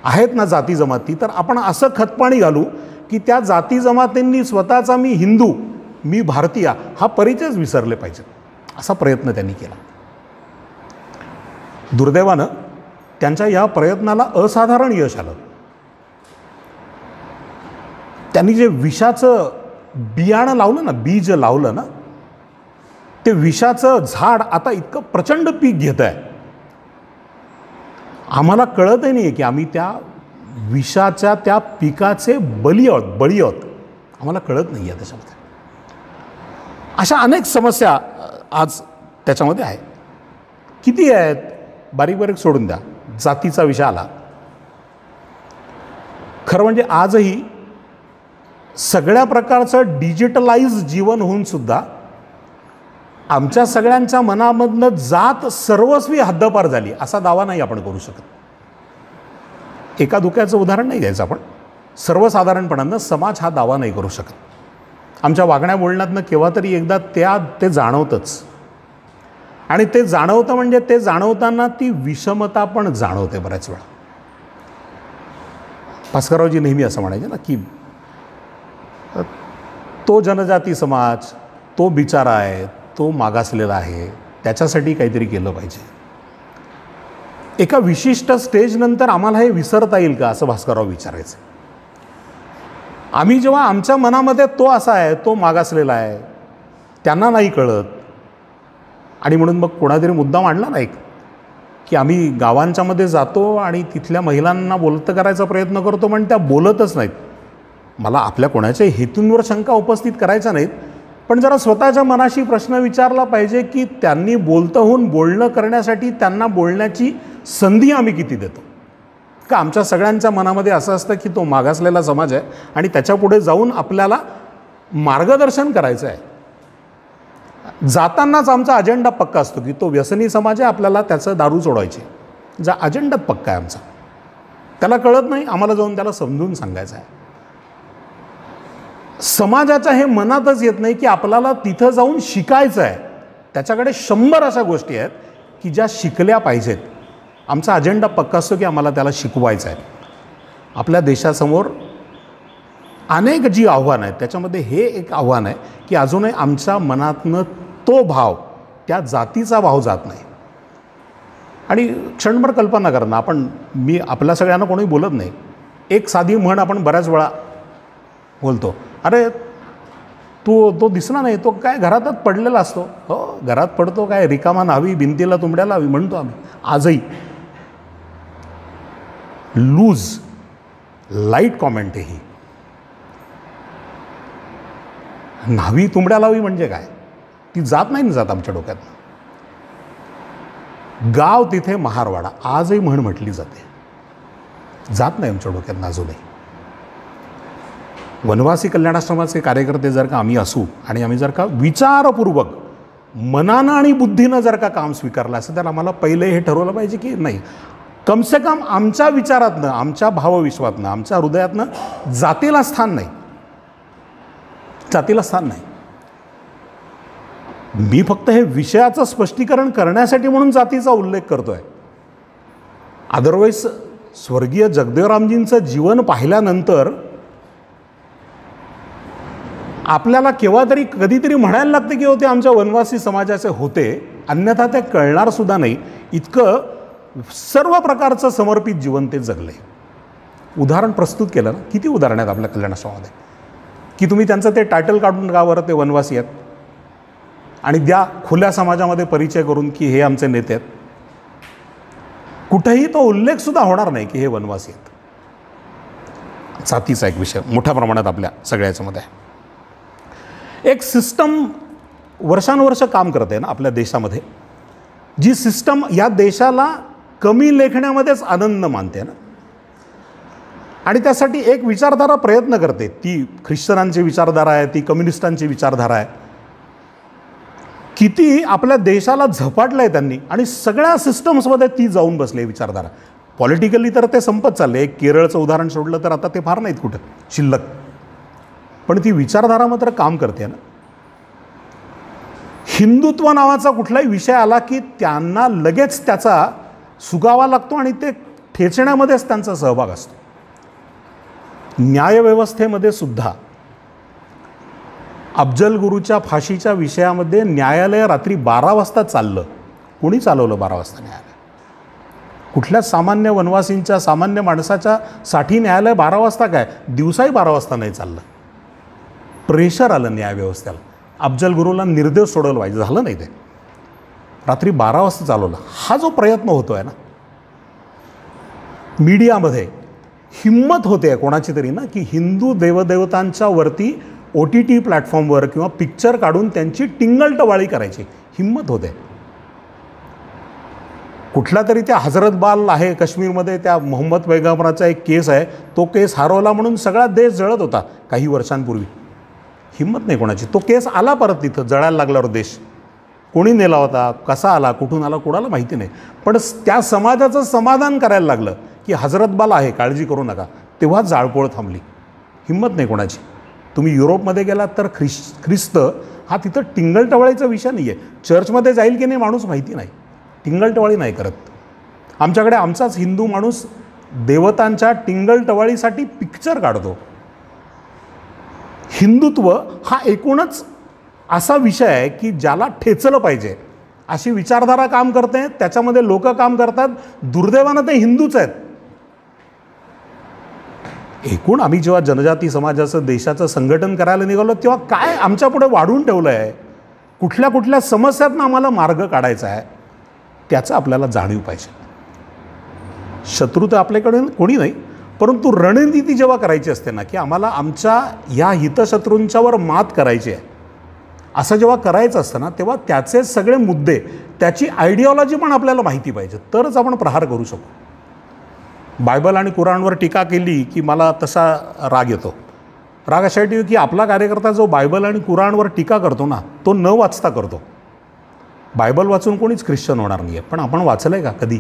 आहेत ना जाती जमाती, तर आपण असं खतपाणी घालू की त्या जाती जमातींनी स्वतःचा मी हिंदू, मी भारतीय हा परिचयच विसरले पाहिजे. असा प्रयत्न त्यांनी केला. दुर्दैवानं त्यांच्या या प्रयत्नाला असाधारण यश आलं. त्यांनी जे विषाचं बियाणं लावलं ना, बीज लावलं ना, ते विषाचं झाड आता इतकं प्रचंड पीक घेत आहे. आम्हाला कळतही नाही की आम्ही त्या विषाच्या त्या पिकाचे बळी आहोत. आम्हाला कळत नाही आहे त्याच्यामध्ये. अशा अनेक समस्या आज त्याच्यामध्ये आहे. किती आहेत? बारीक बारीक सोडून द्या. जातीचा विषय आला. खरं म्हणजे आजही सगळ्या प्रकारचं डिजिटलाइज जीवन होऊन सुद्धा आमच्या सगळ्यांच्या मनामधनं जात सर्वस्वी हद्दपार झाली असा दावा नाही आपण करू शकत. एका धुक्याचं उदाहरण नाही द्यायचं आपण. सर्वसाधारणपणानं समाज हा दावा नाही करू शकत. आमच्या वागण्या बोलण्यातनं केव्हा तरी एकदा ते जाणवतंच. आणि ते जाणवतं म्हणजे ते जाणवताना ती विषमता पण जाणवते बऱ्याच वेळा. भास्कररावजी नेहमी असं म्हणायचे ना की तो जनजाती समाज, तो बिचारा आहे, तो मागासलेला आहे, त्याच्यासाठी काहीतरी केलं पाहिजे. एका विशिष्ट स्टेजनंतर आम्हाला हे विसरता येईल का, असं भास्करराव विचारायचं. आम्ही जेव्हा आमच्या मनामध्ये तो असा आहे, तो मागासलेला आहे, त्यांना नाही कळत. आणि म्हणून मग कोणातरी मुद्दा मांडला नाही की आम्ही गावांच्यामध्ये जातो आणि तिथल्या महिलांना बोलतं करायचा प्रयत्न करतो, पण त्या बोलतच नाहीत. मला आपल्या कोणाच्या हेतूंवर शंका उपस्थित करायच्या नाहीत, पण जरा स्वतःच्या मनाशी प्रश्न विचारला पाहिजे की त्यांनी बोलतं होऊन बोलणं करण्यासाठी त्यांना बोलण्याची संधी आम्ही किती देतो. का आमच्या सगळ्यांच्या मनामध्ये असं असतं की तो मागासलेला समाज आहे आणि त्याच्यापुढे जाऊन आपल्याला मार्गदर्शन करायचं आहे. जातानाच आमचा अजेंडा पक्का असतो की तो व्यसनी समाज आहे, आपल्याला त्याचं दारू सोडवायची. अजेंडाच पक्का आहे आमचा. त्याला कळत नाही, आम्हाला जाऊन त्याला समजून सांगायचं आहे. समाजाच्या हे मनातच येत नाही की आपल्याला तिथं जाऊन शिकायचं आहे. त्याच्याकडे 100 अशा गोष्टी आहेत की ज्या शिकल्या पाहिजेत. आमचा अजेंडा पक्का असतो की आम्हाला त्याला शिकवायचं आहे. आपल्या देशासमोर अनेक जी आव्हानं आहेत त्याच्यामध्ये हे एक आव्हान आहे की अजूनही आमच्या मनातनं तो भाव, त्या जातीचा भाव जात नाही. आणि क्षणभर कल्पना करणं, मी आपल्या सगळ्यांना कोणी बोलत नाही. एक साधी म्हण आपण बऱ्याच वेळा बोलतो, अरे तो दिसला नाही, तो काय घरातच पडलेला असतो. हो, घरात पडतो काय, रिकामा न्हावी, भिंतीला तुंबड्या लावी म्हणतो आम्ही आजही. लूज लाईट कॉमेंट आहे ही. न्हावी तुंबड्या लावी म्हणजे काय, ती जात नाही ना जात आमच्या डोक्यात. गाव तिथे महारवाडा आजही म्हण म्हटली जाते, जात नाही आमच्या डोक्यात अजूनही. वनवासी कल्याणाश्रमाचे कार्यकर्ते जर का आम्ही असू आणि आम्ही जर का विचारपूर्वक मनानं आणि बुद्धीनं जर का काम स्वीकारलं असं, तर आम्हाला पहिले हे ठरवलं पाहिजे की नाही, कमसे कम आमच्या विचारातनं, आमच्या भावविश्वातनं, आमच्या हृदयातनं जातीला स्थान नाही, जातीला स्थान नाही. मी फक्त हे विषयाचं स्पष्टीकरण करण्यासाठी म्हणून जातीचा उल्लेख करतो आहे. अदरवाईज स्वर्गीय जगदेवरामजींचं जीवन पाहिल्यानंतर आपल्याला केव्हा तरी कधीतरी म्हणायला लागतं की होते आमच्या वनवासी समाजाचे होते, अन्यथा ते कळणार सुद्धा नाही इतकं सर्व प्रकारचं समर्पित जीवन ते जगले. उदाहरण प्रस्तुत केलं ना, किती उदाहरण आहेत आपल्या कल्याणाश्रमामध्ये की तुम्ही त्यांचं ते टायटल काढून गावावर ते वनवासी आहेत आणि द्या खुल्या समाजामध्ये परिचय करून की हे आमचे नेते आहेत. कुठेही तो उल्लेख सुद्धा होणार नाही की हे वनवासी आहेत. जातीचा एक विषय मोठ्या प्रमाणात आपल्या सगळ्याच्यामध्ये आहे. एक सिस्टम वर्षानुवर्ष काम करते ना आपल्या देशामध्ये, जी सिस्टम या देशाला कमी लेखण्यामध्येच आनंद मानते ना, आणि त्यासाठी एक विचारधारा प्रयत्न करते. ती ख्रिश्चनांची विचारधारा आहे, ती कम्युनिस्टांची विचारधारा आहे. किती आपल्या देशाला झपाटलं आहे त्यांनी, आणि सगळ्या सिस्टम्समध्ये ती जाऊन बसली विचारधारा. पॉलिटिकली तर ते संपत चालले. एक केरळचं उदाहरण सोडलं तर आता ते फार नाहीत कुठं शिल्लक, पण ती विचारधारा मात्र काम करते ना. हिंदुत्व नावाचा कुठलाही विषय आला की त्यांना लगेच त्याचा सुगावा लागतो आणि ते ठेचण्यामध्येच त्यांचा सहभाग असतो. न्यायव्यवस्थेमध्ये सुद्धा अफजल गुरूच्या फाशीच्या विषयामध्ये न्यायालय रात्री 12 वाजता चाललं. कोणी चालवलं 12 वाजता न्यायालय? कुठल्या सामान्य वनवासींच्या, सामान्य माणसाच्या साठी न्यायालय 12 वाजता काय, दिवसाही 12 वाजता नाही चाललं. प्रेशर आलं न्यायव्यवस्थेला. अफजल गुरूला निर्दोष सोडवलं पाहिजे, झालं नाही ते. रात्री 12 वाजता चालवलं. हा जो प्रयत्न होतो आहे ना, मीडियामध्ये हिंमत होते कोणाची तरी ना की हिंदू देवदेवतांच्या वरती OTT प्लॅटफॉर्मवर किंवा पिक्चर काढून त्यांची टिंगलटवाळी करायची हिंमत होते. कुठला तरी त्या हजरत बाल आहे काश्मीरमध्ये, त्या मोहम्मद पैगंबराचा एक केस आहे, तो केस हरवला म्हणून सगळा देश जळत होता काही वर्षांपूर्वी. हिंमत नाही कोणाची. तो केस आला परत तिथं जळायला लागल्यावर देश. कोणी नेला होता, कसा आला, कुठून आला, कोणाला माहिती नाही. पण त्या समाजाचं समाधान करायला लागलं की हजरत बाल आहे, काळजी करू नका. तेव्हा जाळपोळ थांबली. हिंमत नाही कोणाची. तुम्ही युरोपमध्ये गेलात तर ख्रिस्त हा तिथं टिंगलटवाळीचा विषय नाही आहे. चर्चमध्ये जाईल की नाही माणूस माहिती नाही, टिंगलटवाळी नाही करत. आमच्याकडे आमचाच हिंदू माणूस देवतांच्या टिंगलटवाळीसाठी पिक्चर काढतो. हिंदुत्व हा एकूणच असा विषय आहे की ज्याला ठेचलं पाहिजे अशी विचारधारा काम करते. त्याच्यामध्ये लोक काम करतात. दुर्दैवानं ते हिंदूच आहेत. एकूण आम्ही जेव्हा जनजाती समाजाचं देशाचं संघटन करायला निघालो तेव्हा काय आमच्यापुढे वाढून ठेवलं आहे, कुठल्या कुठल्या समस्यांना आम्हाला मार्ग काढायचा आहे, त्याचं आपल्याला जाणीव पाहिजे. शत्रू तर आपल्याकडे कोणी नाही, परंतु रणनीती जेव्हा करायची असते ना की आम्हाला आमच्या ह्या हितशत्रूंच्यावर मात करायची आहे, असं जेव्हा करायचं असतं ना तेव्हा त्याचे सगळे मुद्दे, त्याची आयडिओलॉजी पण आपल्याला माहिती पाहिजे, तरच आपण प्रहार करू शकू. बायबल आणि कुराणवर टीका केली की मला तसा राग येतो. राग अशासाठी की आपला कार्यकर्ता जो बायबल आणि कुराणवर टीका करतो ना तो न वाचता करतो. बायबल वाचून कोणीच ख्रिश्चन होणार नाही आहे, पण आपण वाचलं आहे का कधी?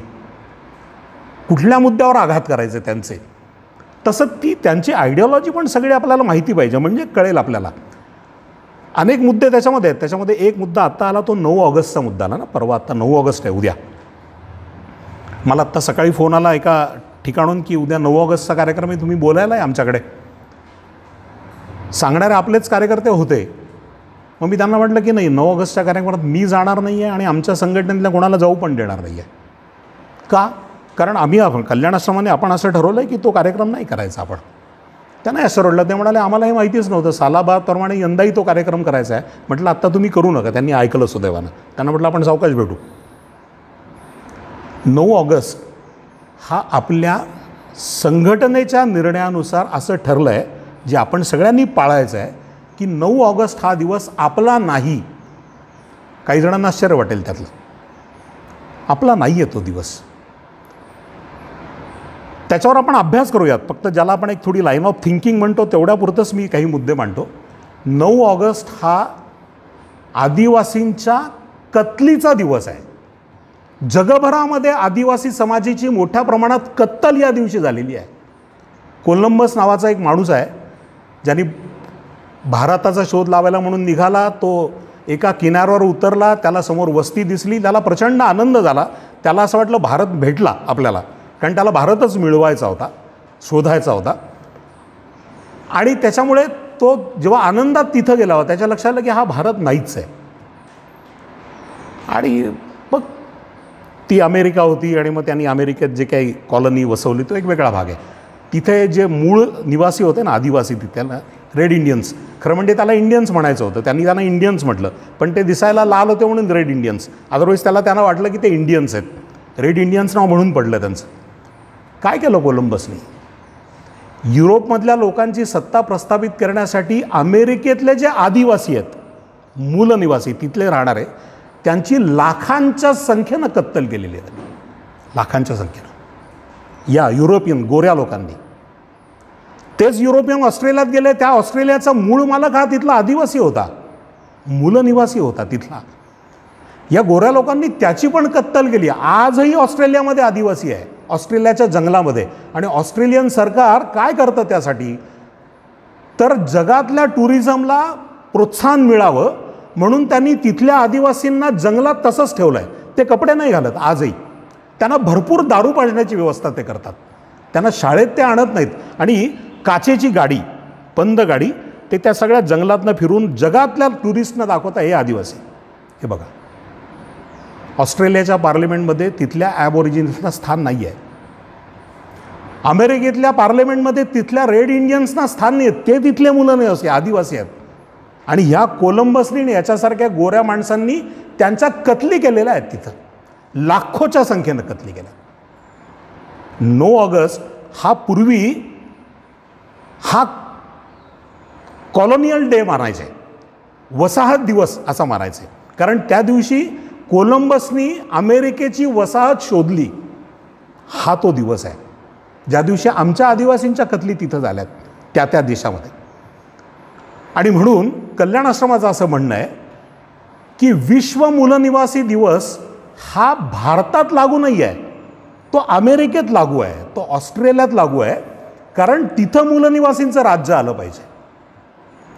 कुठल्या मुद्द्यावर आघात करायचे त्यांचे, तसं ती त्यांची आयडिओलॉजी पण सगळी आपल्याला माहिती पाहिजे, म्हणजे कळेल आपल्याला. अनेक मुद्दे त्याच्यामध्ये आहेत. त्याच्यामध्ये एक मुद्दा आत्ता आला तो 9 ऑगस्टचा मुद्दा आला ना. परवा आत्ता 9 ऑगस्ट आहे, उद्या. मला आत्ता सकाळी फोन आला एका ठिकाणून की उद्या 9 ऑगस्टचा कार्यक्रम आहे, तुम्ही बोलायला आहे आमच्याकडे. सांगणारे आपलेच कार्यकर्ते होते. मग मी त्यांना म्हटलं की नाही, 9 ऑगस्टच्या कार्यक्रमात मी जाणार नाही आहे आणि आमच्या संघटनेतल्या कोणाला जाऊ पण देणार नाही आहे. का? कारण आम्ही कल्याणाश्रमाने आपण असं ठरवलं आहे की तो कार्यक्रम नाही करायचा आपण. त्यांना असं रडलं. ते म्हणाले आम्हालाही माहितीच नव्हतं, सालाबादप्रमाणे यंदाही तो कार्यक्रम करायचा आहे. म्हटलं आत्ता तुम्ही करू नका. त्यांनी ऐकलं सुदैवानं. त्यांना म्हटलं आपण सावकाश भेटू. 9 ऑगस्ट हा आपल्या संघटनेच्या निर्णयानुसार असं ठरलं आहे, जे आपण सगळ्यांनी पाळायचं आहे की 9 ऑगस्ट हा दिवस आपला नाही. काही जणांना आश्चर्य वाटेल त्यातलं. आपला नाही आहे तो दिवस. त्याच्यावर आपण अभ्यास करूयात. फक्त ज्याला आपण एक थोडी लाईन ऑफ थिंकिंग म्हणतो तेवढ्यापुरतंच मी काही मुद्दे मांडतो. 9 ऑगस्ट हा आदिवासींच्या कत्लीचा दिवस आहे. जगभरामध्ये आदिवासी समाजाची मोठ्या प्रमाणात कत्तल या दिवशी झालेली आहे. कोलंबस नावाचा एक माणूस आहे, ज्यांनी भारताचा शोध लावायला म्हणून निघाला. तो एका किनाऱ्यावर उतरला, त्याला समोर वस्ती दिसली, त्याला प्रचंड आनंद झाला. त्याला असं वाटलं भारत भेटला आपल्याला, कारण त्याला भारतच मिळवायचा होता, शोधायचा होता. आणि त्याच्यामुळे तो जेव्हा आनंदात तिथं गेला होता, त्याच्या लक्षात आलं की हा भारत नाहीच आहे. आणि मग ती अमेरिका होती, आणि मग त्यांनी अमेरिकेत जे काही कॉलनी वसवली तो एक वेगळा भाग आहे. तिथे जे मूळ निवासी होते ना, आदिवासी, त्याला रेड इंडियन्स, खरं म्हणजे त्याला इंडियन्स म्हणायचं होतं, त्यांनी त्यांना इंडियन्स म्हटलं, पण ते दिसायला लाल होते म्हणून रेड इंडियन्स. अदरवाईज त्यांना वाटलं की ते इंडियन्स आहेत, रेड इंडियन्स नाव म्हणून पडलं त्यांचं. काय केलं कोलंबसने? युरोपमधल्या लोकांची सत्ता प्रस्थापित करण्यासाठी अमेरिकेतले जे आदिवासी आहेत, मूल निवासी तिथले राहणारे, त्यांची लाखांच्या संख्येनं कत्तल केलेली आहे, लाखांच्या संख्येनं या युरोपियन गोऱ्या लोकांनी. तेच युरोपियन ऑस्ट्रेलियात गेले, त्या ऑस्ट्रेलियाचा मूळ मालक हा तिथला आदिवासी होता, मूलनिवासी होता तिथला. या गोऱ्या लोकांनी त्याची पण कत्तल केली. आजही ऑस्ट्रेलियामध्ये आदिवासी आहे, ऑस्ट्रेलियाच्या जंगलामध्ये. आणि ऑस्ट्रेलियन सरकार काय करतं त्यासाठी? तर जगातल्या टुरिझमला प्रोत्साहन मिळावं म्हणून त्यांनी तिथल्या आदिवासींना जंगलात तसंच ठेवलं आहे. ते कपडे नाही घालत आजही. त्यांना भरपूर दारू पाजण्याची व्यवस्था ते करतात. त्यांना शाळेत ते आणत नाहीत. आणि काचेची गाडी, बंद गाडी, ते त्या सगळ्या जंगलातनं फिरून जगातल्या टुरिस्टना दाखवता हे आदिवासी. हे बघा, ऑस्ट्रेलियाच्या पार्लमेंटमध्ये तिथल्या ॲबओरिजिन्सना स्थान नाही आहे. अमेरिकेतल्या पार्लमेंटमध्ये तिथल्या रेड इंडियन्सना स्थान नाही आहे, ते तिथले मुलं नाही असे आदिवासी आहेत. आणि ह्या कोलंबसनी याच्यासारख्या गोऱ्या माणसांनी त्यांच्या कत्ली केलेल्या आहेत तिथं, लाखोच्या संख्येनं कत्ली केल्या. 9 ऑगस्ट हा पूर्वी हा कॉलोनियल डे मानायचे, वसाहत दिवस असा मानायचे, कारण त्या दिवशी कोलंबसनी अमेरिकेची वसाहत शोधली. हा तो दिवस आहे ज्या दिवशी आमच्या आदिवासींच्या कत्ली तिथं झाल्यात त्या देशामध्ये. आणि म्हणून कल्याण आश्रमाचं असं म्हणणं आहे की विश्व मूलनिवासी दिवस हा भारतात लागू नाही आहे, तो अमेरिकेत लागू आहे, तो ऑस्ट्रेलियात लागू आहे, कारण तिथं मूलनिवासींचं राज्य आलं पाहिजे,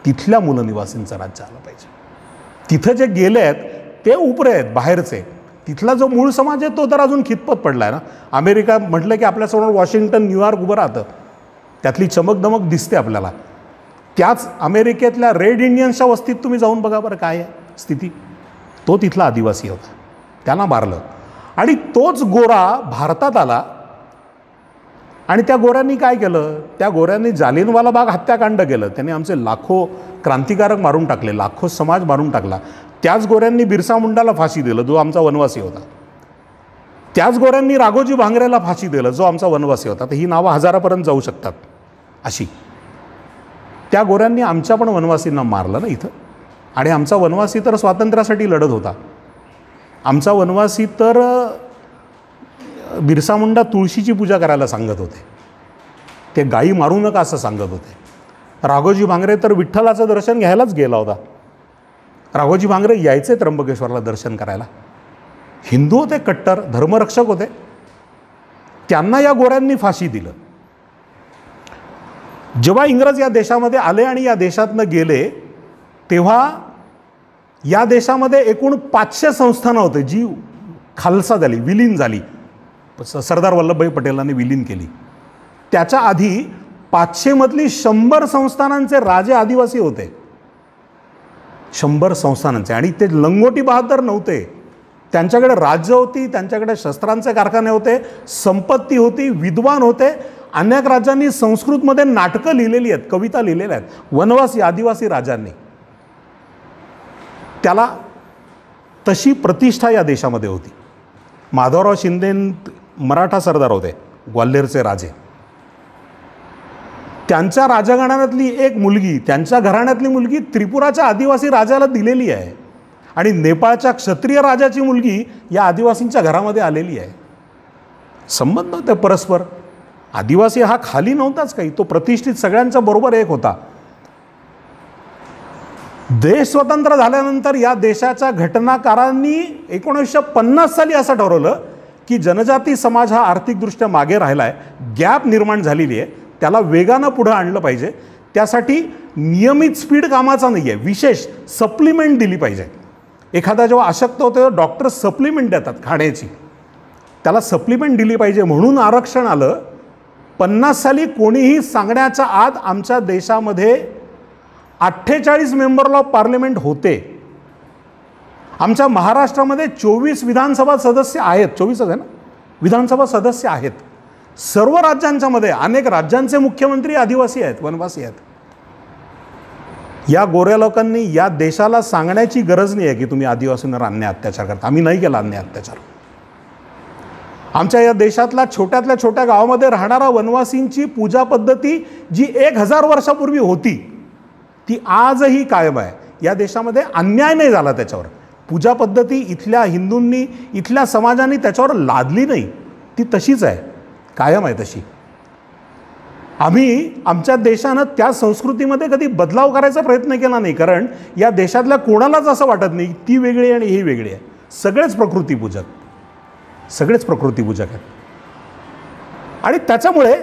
तिथल्या मूलनिवासींचं राज्य आलं पाहिजे. तिथं जे गेले आहेत ते उपरे आहेत, बाहेरचे. तिथला जो मूळ समाज आहे तो तर अजून खितपत पडला आहे ना. अमेरिका म्हटलं की आपल्यासमोर वॉशिंग्टन, न्यूयॉर्क उभं राहतं, त्यातली चमकदमक दिसते आपल्याला. त्याच अमेरिकेतल्या रेड इंडियन्सच्या वस्तीत तुम्ही जाऊन बघा बरं काय आहे स्थिती. तो तिथला आदिवासी होता, त्यांना मारलं. आणि तोच गोरा भारतात आला, आणि त्या गोऱ्यांनी काय केलं? त्या गोऱ्यांनी जालियनवाला बाग हत्याकांड केलं. त्यांनी आमचे लाखो क्रांतिकारक मारून टाकले, लाखो समाज मारून टाकला. त्याच गोऱ्यांनी बिरसा मुंडाला फाशी दिलं, जो आमचा वनवासी होता. त्याच गोऱ्यांनी राघोजी भांगरेला फाशी दिलं, जो आमचा वनवासी होता. तर ही नावं हजारापर्यंत जाऊ शकतात अशी. त्या गोऱ्यांनी आमच्या पण वनवासींना मारलं ना इथं. आणि आमचा वनवासी तर स्वातंत्र्यासाठी लढत होता. आमचा वनवासी तर बिरसा मुंडा तुळशीची पूजा करायला सांगत होते, ते गायी मारू नका असं सांगत होते. राघोजी भांगरे तर विठ्ठलाचं दर्शन घ्यायलाच गेला होता. राघोजी भांगरे यायचे त्र्यंबकेश्वरला दर्शन करायला. हिंदू होते, कट्टर धर्मरक्षक होते. त्यांना या गोऱ्यांनी फाशी दिलं. जेव्हा इंग्रज या देशामध्ये आले आणि या देशातनं गेले, तेव्हा या देशामध्ये एकूण 500 संस्थानं होते जी खालसा झाली, विलीन झाली. सरदार वल्लभभाई पटेलांनी विलीन केली. त्याच्या आधी 500 मधली 100 संस्थानांचे राजे आदिवासी होते, 100 संस्थानांचे. आणि ते लंगोटी बहादर नव्हते, त्यांच्याकडे राज्य होती, त्यांच्याकडे शस्त्रांचे कारखाने होते, संपत्ती होती, विद्वान होते. अनेक राजांनी संस्कृतमध्ये नाटकं लिहिलेली आहेत, कविता लिहिलेल्या आहेत, वनवासी आदिवासी राजांनी. त्याला तशी प्रतिष्ठा या देशामध्ये होती. माधवराव शिंदे मराठा सरदार होते, ग्वाल्हेरचे राजे. त्यांच्या राजघराण्यातली एक मुलगी, त्यांच्या घराण्यातली मुलगी त्रिपुराच्या आदिवासी राजाला दिलेली आहे. आणि नेपाळच्या क्षत्रिय राजाची मुलगी या आदिवासींच्या घरामध्ये आलेली आहे. संबंध होते परस्पर. आदिवासी हा खाली नव्हताच काही, तो प्रतिष्ठित सगळ्यांच्या बरोबर एक होता. देश स्वतंत्र झाल्यानंतर या देशाच्या घटनाकारांनी 1950 साली असं ठरवलं की जनजाती समाज हा आर्थिकदृष्ट्या मागे राहिला आहे, गॅप निर्माण झालेली आहे, त्याला वेगानं पुढं आणलं पाहिजे. त्यासाठी नियमित स्पीड कामाचा नाही आहे, विशेष सप्लिमेंट दिली पाहिजे. एखादा जेव्हा अशक्त होतो तेव्हा डॉक्टर सप्लिमेंट देतात खाण्याची, त्याला सप्लिमेंट दिली पाहिजे म्हणून आरक्षण आलं. 50 साली कोणीही सांगण्याच्या आत आमच्या देशामध्ये 48 मेंबर ऑफ पार्लमेंट होते. आमच्या महाराष्ट्रामध्ये 24 विधानसभा सदस्य आहेत, 24 आहे ना विधानसभा सदस्य आहेत. सर्व राज्यांच्या मध्ये अनेक राज्यांचे मुख्यमंत्री आदिवासी आहेत, वनवासी आहेत. या गोऱ्या लोकांनी या देशाला सांगण्याची गरज नाही आहे की तुम्ही आदिवासींवर अन्याय अत्याचार करता. आम्ही नाही केला अन्याय अत्याचार. आमच्या या देशातल्या छोट्यातल्या छोट्या गावामध्ये राहणारा वनवासींची पूजा पद्धती जी 1000 वर्षापूर्वी होती ती आजही कायम आहे. या देशामध्ये अन्याय नाही झाला त्याच्यावर. पूजा पद्धती इथल्या हिंदूंनी, इथल्या समाजाने त्याच्यावर लादली नाही, ती तशीच आहे, कायम आहे तशी. आम्ही आमच्या देशानं त्या संस्कृतीमध्ये कधी बदलाव करायचा प्रयत्न केला नाही, कारण या देशातल्या कोणालाच असं वाटत नाही ती वेगळी आणि ही वेगळी आहे. सगळेच प्रकृतीपूजक, सगळेच प्रकृतीपूजक आहेत. आणि त्याच्यामुळे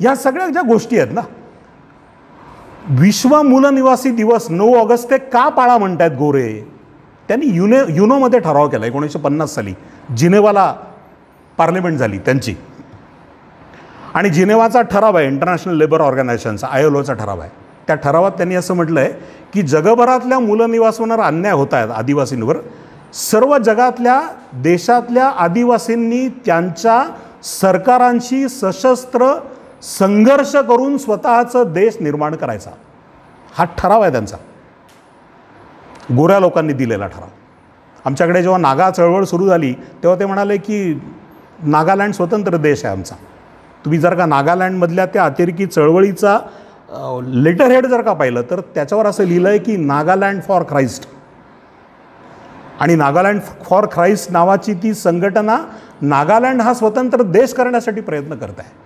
या सगळ्या ज्या गोष्टी आहेत ना, विश्व मूलनिवासी दिवस 9 ऑगस्ट ते का पाळा म्हणतात गोरे, त्यांनी युनोमध्ये ठराव केला 1950 साली. जिनेवाला पार्लमेंट झाली त्यांची, आणि जिनेवाचा ठराव आहे इंटरनॅशनल लेबर ऑर्गनायझेशनचा, ILOचा ठराव आहे. त्या ठरावात त्यांनी असं म्हटलं आहे की जगभरातल्या मूलनिवासींवर अन्याय होत आहेत आदिवासींवर. सर्व जगातल्या देशातल्या आदिवासींनी त्यांच्या सरकारांशी सशस्त्र संघर्ष करून स्वतःचं देश निर्माण करायचा, हा ठराव आहे त्यांचा, गोऱ्या लोकांनी दिलेला ठराव. आमच्याकडे जेव्हा नागा चळवळ सुरू झाली तेव्हा ते म्हणाले की नागालँड स्वतंत्र देश आहे आमचा. तुम्ही जर का नागालँडमधल्या त्या अतिरेकी चळवळीचा लेटर हेड जर का पाहिलं तर त्याच्यावर असं लिहिलं आहे की नागालँड फॉर ख्राइस्ट. आणि नागालँड फॉर ख्राइस्ट नावाची ती संघटना नागालँड हा स्वतंत्र देश करण्यासाठी प्रयत्न करत आहे.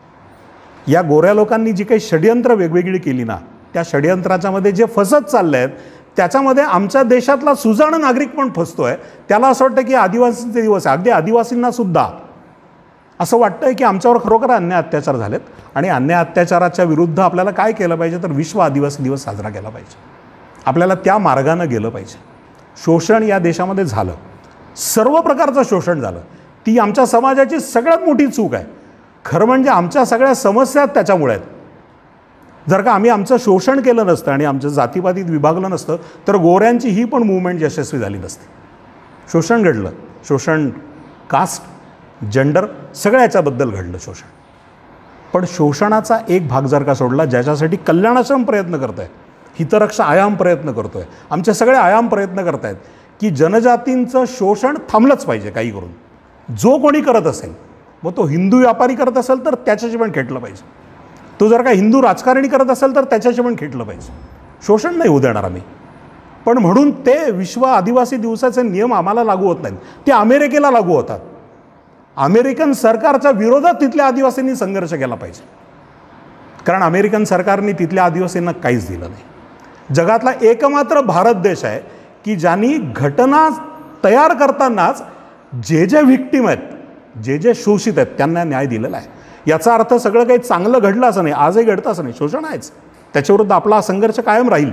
या गोऱ्या लोकांनी जी काही षड्यंत्र वेगवेगळी केली ना, त्या षड्यंत्राच्यामध्ये जे फसत चालले आहेत त्याच्यामध्ये आमच्या देशातला सुजाण नागरिक पण फसतोय. त्याला असं वाटतं की आदिवासींचे दिवस आहे. अगदी आदिवासींना सुद्धा असं वाटतंय की आमच्यावर खरोखर अन्याय अत्याचार झालेत, आणि अन्याय अत्याचाराच्या विरुद्ध आपल्याला काय केलं पाहिजे तर विश्व आदिवासी दिवस साजरा केला पाहिजे. आपल्याला त्या मार्गानं गेलं पाहिजे. शोषण या देशामध्ये झालं, सर्व प्रकारचं शोषण झालं. ती आमच्या समाजाची सगळ्यात मोठी चूक आहे. खरं म्हणजे आमच्या सगळ्या समस्या त्याच्यामुळे आहेत. जर का आम्ही आमचं शोषण केलं नसतं आणि आमचं जातीपातीत विभागलं नसतं तर गोऱ्यांची ही पण मूवमेंट यशस्वी झाली नसती. शोषण घडलं, शोषण कास्ट, जेंडर सगळ्याच्याबद्दल घडलं शोषण. पण शोषणाचा एक भाग जर का सोडला, ज्याच्यासाठी कल्याणाश्रम प्रयत्न करत आहे, हितरक्षा आयाम प्रयत्न करतो आहे, आमचे सगळे आयाम प्रयत्न करत आहेत की जनजातींचं शोषण थांबलंच पाहिजे काही करून. जो कोणी करत असेल, मग तो हिंदू व्यापारी करत असेल तर त्याच्याशी पण खेटलं पाहिजे. तो जर का हिंदू राजकारणी करत असेल तर त्याच्याशी पण खेटलं पाहिजे. शोषण नाही होऊ देणार आम्ही. पण म्हणून ते विश्व आदिवासी दिवसाचे नियम आम्हाला लागू होत नाहीत, ते अमेरिकेला लागू होतात. अमेरिकन सरकारच्या विरोधात तिथल्या आदिवासींनी संघर्ष केला पाहिजे, कारण अमेरिकन सरकारने तिथल्या आदिवासींना काहीच दिलं नाही. जगातला एकमात्र भारत देश आहे की ज्यांनी घटना तयार करतानाच जे जे व्हिक्टीम आहेत, जे जे शोषित आहेत त्यांना न्याय दिलेला आहे. याचा अर्थ सगळं काही चांगलं घडलं असं नाही, आजही घडतं असं नाही. शोषण आहेच, त्याच्याविरुद्ध आपला संघर्ष कायम राहील.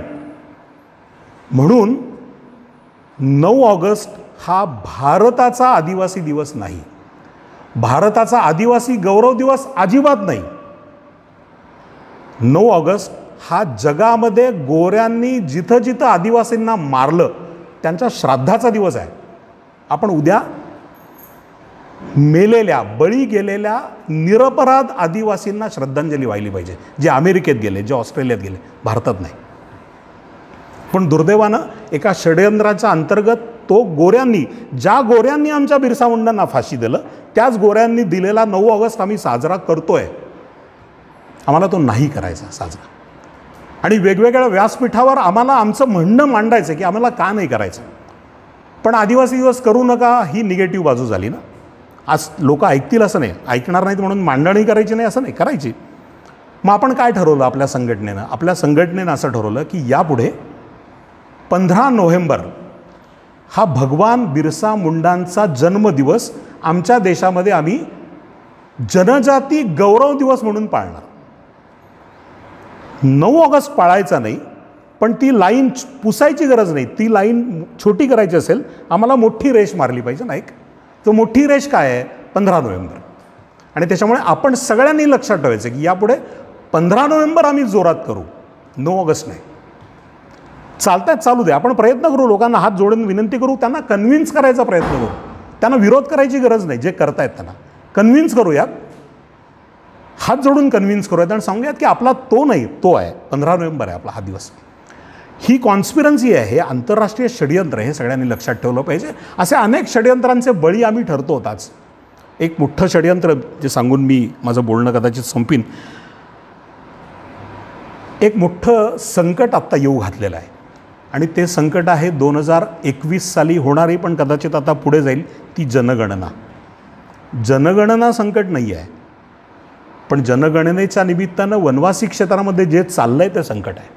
म्हणून 9 ऑगस्ट हा भारताचा आदिवासी दिवस नाही, भारताचा आदिवासी गौरव दिवस अजिबात नाही. 9 ऑगस्ट हा जगामध्ये गोऱ्यांनी जिथं जिथं आदिवासींना मारलं त्यांच्या श्राद्धाचा दिवस आहे. आपण उद्या मेलेल्या, बळी गेलेल्या निरपराध आदिवासींना श्रद्धांजली वाहिली पाहिजे, जे अमेरिकेत गेले, जे ऑस्ट्रेलियात गेले, भारतात नाही. पण दुर्दैवानं एका षड्यंत्राच्या अंतर्गत तो गोऱ्यांनी, ज्या गोऱ्यांनी आमच्या बिरसा मुंडांना फाशी दिलं त्याच गोऱ्यांनी दिलेला 9 ऑगस्ट आम्ही साजरा करतोय. आम्हाला तो नाही करायचा साजरा. आणि वेगवेगळ्या व्यासपीठावर आम्हाला आमचं म्हणणं मांडायचं की आम्हाला का नाही करायचं. पण आदिवासी दिवस करू नका ही निगेटिव्ह बाजू झाली ना. आज लोक ऐकतील असं नाही, ऐकणार नाहीत म्हणून मांडणी करायची नाही असं नाही, करायची. मग आपण काय ठरवलं आपल्या संघटनेनं? आपल्या संघटनेनं असं ठरवलं की यापुढे 15 नोव्हेंबर हा भगवान बिरसा मुंडांचा जन्मदिवस आमच्या देशामध्ये आम्ही जनजाती गौरव दिवस म्हणून पाळणार. 9 ऑगस्ट पाळायचा नाही, पण ती लाईन पुसायची गरज नाही. ती लाईन छोटी करायची असेल, आम्हाला मोठी रेष मारली पाहिजे नाही. तर मोठी रेष काय आहे? 15 नोव्हेंबर. आणि त्याच्यामुळे आपण सगळ्यांनी लक्षात ठेवायचं की यापुढे 15 नोव्हेंबर आम्ही जोरात करू, 9 ऑगस्ट नाही. चालतात चालू दे, आपण प्रयत्न करू, लोकांना हात जोडून विनंती करू, त्यांना कन्व्हिन्स करायचा प्रयत्न करू. त्यांना विरोध करायची गरज नाही. जे करतायत त्यांना कन्व्हिन्स करूयात, हात जोडून कन्व्हिन्स करूयात आणि सांगूयात की आपला तो नाही, तो आहे. 15 नोव्हेंबर आहे आपला हा दिवस. ही कॉन्स्पिरन्सी आहे, हे आंतरराष्ट्रीय षडयंत्र आहे, हे सगळ्यांनी लक्षात ठेवलं पाहिजे. असे अनेक षडयंत्रांचे बळी आम्ही ठरतो आज. एक मोठं षडयंत्र जे सांगून मी माझं बोलणं कदाचित संपीन. एक मोठं संकट आत्ता येऊ घातलेलं आहे आणि ते संकट आहे 2021 साली होणारी, पण कदाचित आता पुढे जाईल, ती जनगणना. जनगणना संकट नाही आहे, पण जनगणनेच्या निमित्तानं वनवासी क्षेत्रामध्ये जे चाललं आहे ते संकट आहे.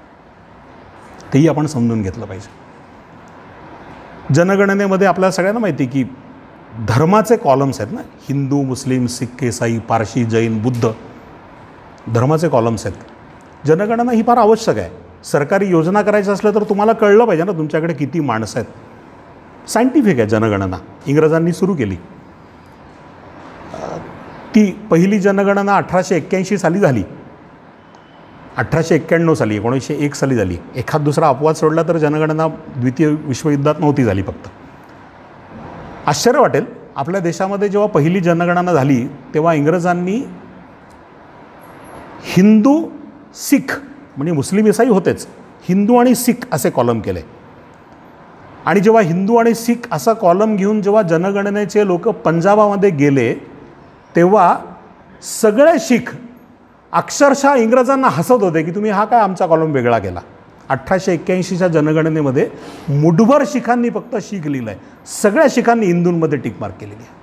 तेही आपण समजून घेतलं पाहिजे. जनगणनेमध्ये आपल्याला सगळ्यांना माहिती आहे की धर्माचे कॉलम्स आहेत ना, हिंदू, मुस्लिम, सिख, ईसाई, पारशी, जैन, बुद्ध, धर्माचे कॉलम्स आहेत. जनगणना ही फार आवश्यक आहे. सरकारी योजना करायचं असलं तर तुम्हाला कळलं पाहिजे ना तुमच्याकडे किती माणसं आहेत. सायंटिफिक आहे जनगणना, इंग्रजांनी सुरू केली. ती पहिली जनगणना 1881 साली झाली, 1891 साली, 1901 साली झाली. एखाद दुसरा अपवाद सोडला तर जनगणना द्वितीय विश्वयुद्धात नव्हती झाली फक्त. आश्चर्य वाटेल, आपल्या देशामध्ये जेव्हा पहिली जनगणना झाली तेव्हा इंग्रजांनी हिंदू, सिख, म्हणजे मुस्लिम ईसाई होतेच, हिंदू आणि सिख असे कॉलम केले. आणि जेव्हा हिंदू आणि सिख असा कॉलम घेऊन जेव्हा जनगणनेचे लोक पंजाबामध्ये गेले तेव्हा सगळे शीख अक्षरशः इंग्रजांना हसत होते की तुम्ही हा काय आमचा कॉलम वेगळा केला. 1881च्या जनगणनेमध्ये मुठभर शिखांनी फक्त शीख लिहिलं आहे, सगळ्या शिखांनी हिंदूंमध्ये टिकमार्क केलेली आहे.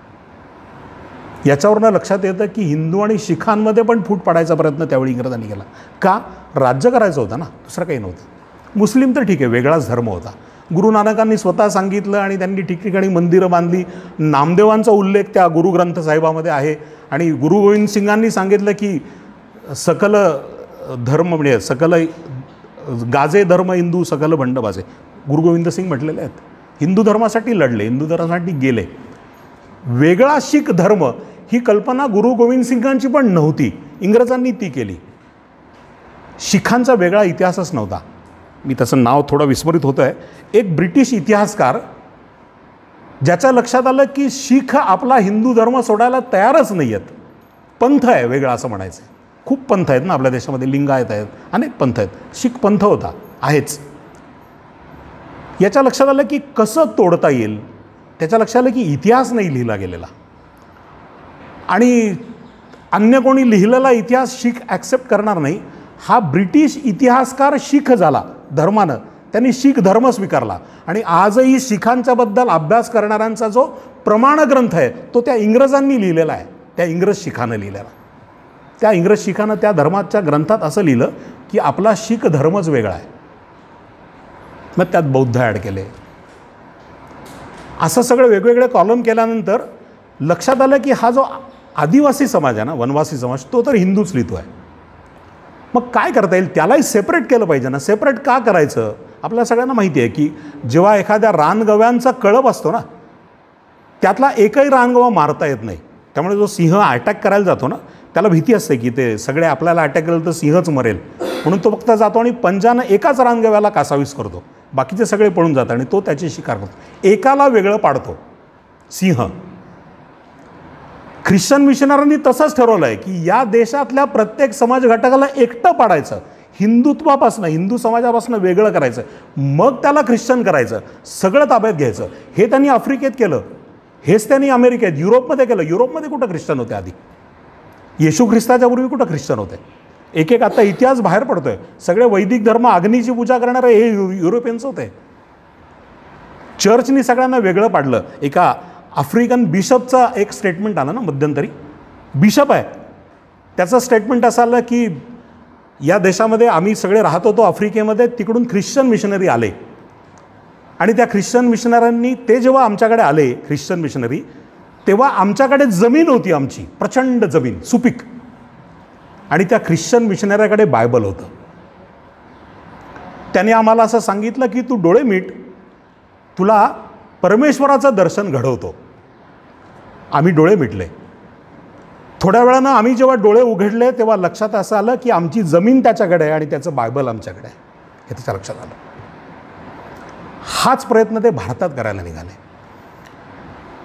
याच्यावरनं लक्षात येतं की हिंदू आणि शिखांमध्ये पण फूट पाडायचा प्रयत्न त्यावेळी इंग्रजांनी केला. का? राज्य करायचं होतं ना, दुसरं काही नव्हतं. मुस्लिम तर ठीक आहे, वेगळाच धर्म होता. गुरु नानकांनी स्वतः सांगितलं आणि त्यांनी ठिकठिकाणी मंदिरं बांधली. नामदेवांचा उल्लेख त्या गुरुग्रंथ साहिबामध्ये आहे. आणि गुरु गोविंद सिंगांनी सांगितलं की सकल धर्म म्हणजे सकल गाजे धर्म हिंदू सकल भंड बाजे. गुरु गोविंद सिंग म्हटलेले आहेत. हिंदू धर्मासाठी लढले, हिंदू धर्मासाठी गेले. वेगळा शीख धर्म ही कल्पना गुरु गोविंद सिंगांची पण नव्हती, इंग्रजांनी ती केली. शिखांचा वेगळा इतिहासच नव्हता. मी त्याचं नाव थोडं विस्मरित होतं आहे. एक ब्रिटिश इतिहासकार ज्याच्या लक्षात आलं की शीख आपला हिंदू धर्म सोडायला तयारच नाही आहेत, पंथ आहे वेगळा असं म्हणायचं. खूप पंथ आहेत ना आपल्या देशामध्ये, लिंगायत आहेत, अनेक पंथ आहेत. शीख पंथ होता, आहेच. याच्या लक्षात आलं की कसं तोडता येईल. त्याच्या लक्षात आलं की इतिहास नाही लिहिला गेलेला आणि अन्य कोणी लिहिलेला इतिहास शीख ॲक्सेप्ट करणार नाही. हा ब्रिटिश इतिहासकार शीख झाला धर्मानं, त्यांनी शीख धर्म स्वीकारला आणि आजही शिखांच्याबद्दल अभ्यास करणाऱ्यांचा जो प्रमाणग्रंथ आहे तो त्या इंग्रजांनी लिहिलेला आहे, त्या इंग्रज शिखानं लिहिलेला. त्या इंग्रज शिखानं त्या धर्माच्या ग्रंथात असं लिहिलं की आपला शीख धर्मच वेगळा आहे. मग त्यात बौद्ध ॲड केले. असं सगळं वेगवेगळे कॉलम केल्यानंतर लक्षात आलं की हा जो आदिवासी समाज आहे ना, वनवासी समाज, तो तर हिंदूच लिहितो आहे. मग काय करता येईल, त्यालाही सेपरेट केलं पाहिजे ना. सेपरेट का करायचं? आपल्याला सगळ्यांना माहिती आहे की जेव्हा एखाद्या रानगव्यांचा कळप असतो ना, त्यातला एकही रानगवा मारता येत नाही. त्यामुळे जो सिंह अटॅक करायला जातो ना, त्याला भीती असते की ते सगळे आपल्याला अटॅक केलं तर सिंहच मरेल, म्हणून तो फक्त जातो आणि पंजानं एकाच रानगव्याला कासावीस करतो, बाकीचे सगळे पळून जातात आणि तो त्याची शिकार करतो. एकाला वेगळं पाडतो सिंह. ख्रिश्चन मिशनरांनी तसंच ठरवलं आहे की या देशातल्या प्रत्येक समाज घटकाला एकटं पाडायचं, हिंदुत्वापासून, हिंदू समाजापासून वेगळं करायचं, मग त्याला ख्रिश्चन करायचं, सगळं ताब्यात घ्यायचं. हे त्यांनी आफ्रिकेत केलं, हेच त्यांनी अमेरिकेत, युरोपमध्ये केलं. युरोपमध्ये कुठं ख्रिश्चन होते आधी? येशू ख्रिस्ताच्या पूर्वी कुठं ख्रिश्चन होते? एक एक आता इतिहास बाहेर पडतोय. सगळे वैदिक धर्म, अग्नीची पूजा करणारे हे युरोपियन्स होते. चर्चनी सगळ्यांना वेगळं पाडलं. एका आफ्रिकन बिशपचा एक स्टेटमेंट आला ना मध्यंतरी, बिशप आहे, त्याचं स्टेटमेंट असं आलं की या देशामध्ये आम्ही सगळे राहत होतो आफ्रिकेमध्ये, तिकडून ख्रिश्चन मिशनरी आले आणि त्या ख्रिश्चन मिशनऱ्यांनी ते जेव्हा आमच्याकडे आले ख्रिश्चन मिशनरी, तेव्हा आमच्याकडे जमीन होती, आमची प्रचंड जमीन सुपीक, आणि त्या ख्रिश्चन मिशनऱ्याकडे बायबल होतं. त्याने आम्हाला असं सांगितलं की तू डोळे मिट, तुला परमेश्वराचं दर्शन घडवतो. आम्ही डोळे मिटले. थोड्या वेळानं आम्ही जेव्हा डोळे उघडले तेव्हा लक्षात असं आलं की आमची जमीन त्याच्याकडे आहे आणि त्याचं बायबल आमच्याकडे आहे, हे त्याच्या लक्षात आलं. हाच प्रयत्न ते भारतात करायला निघाले.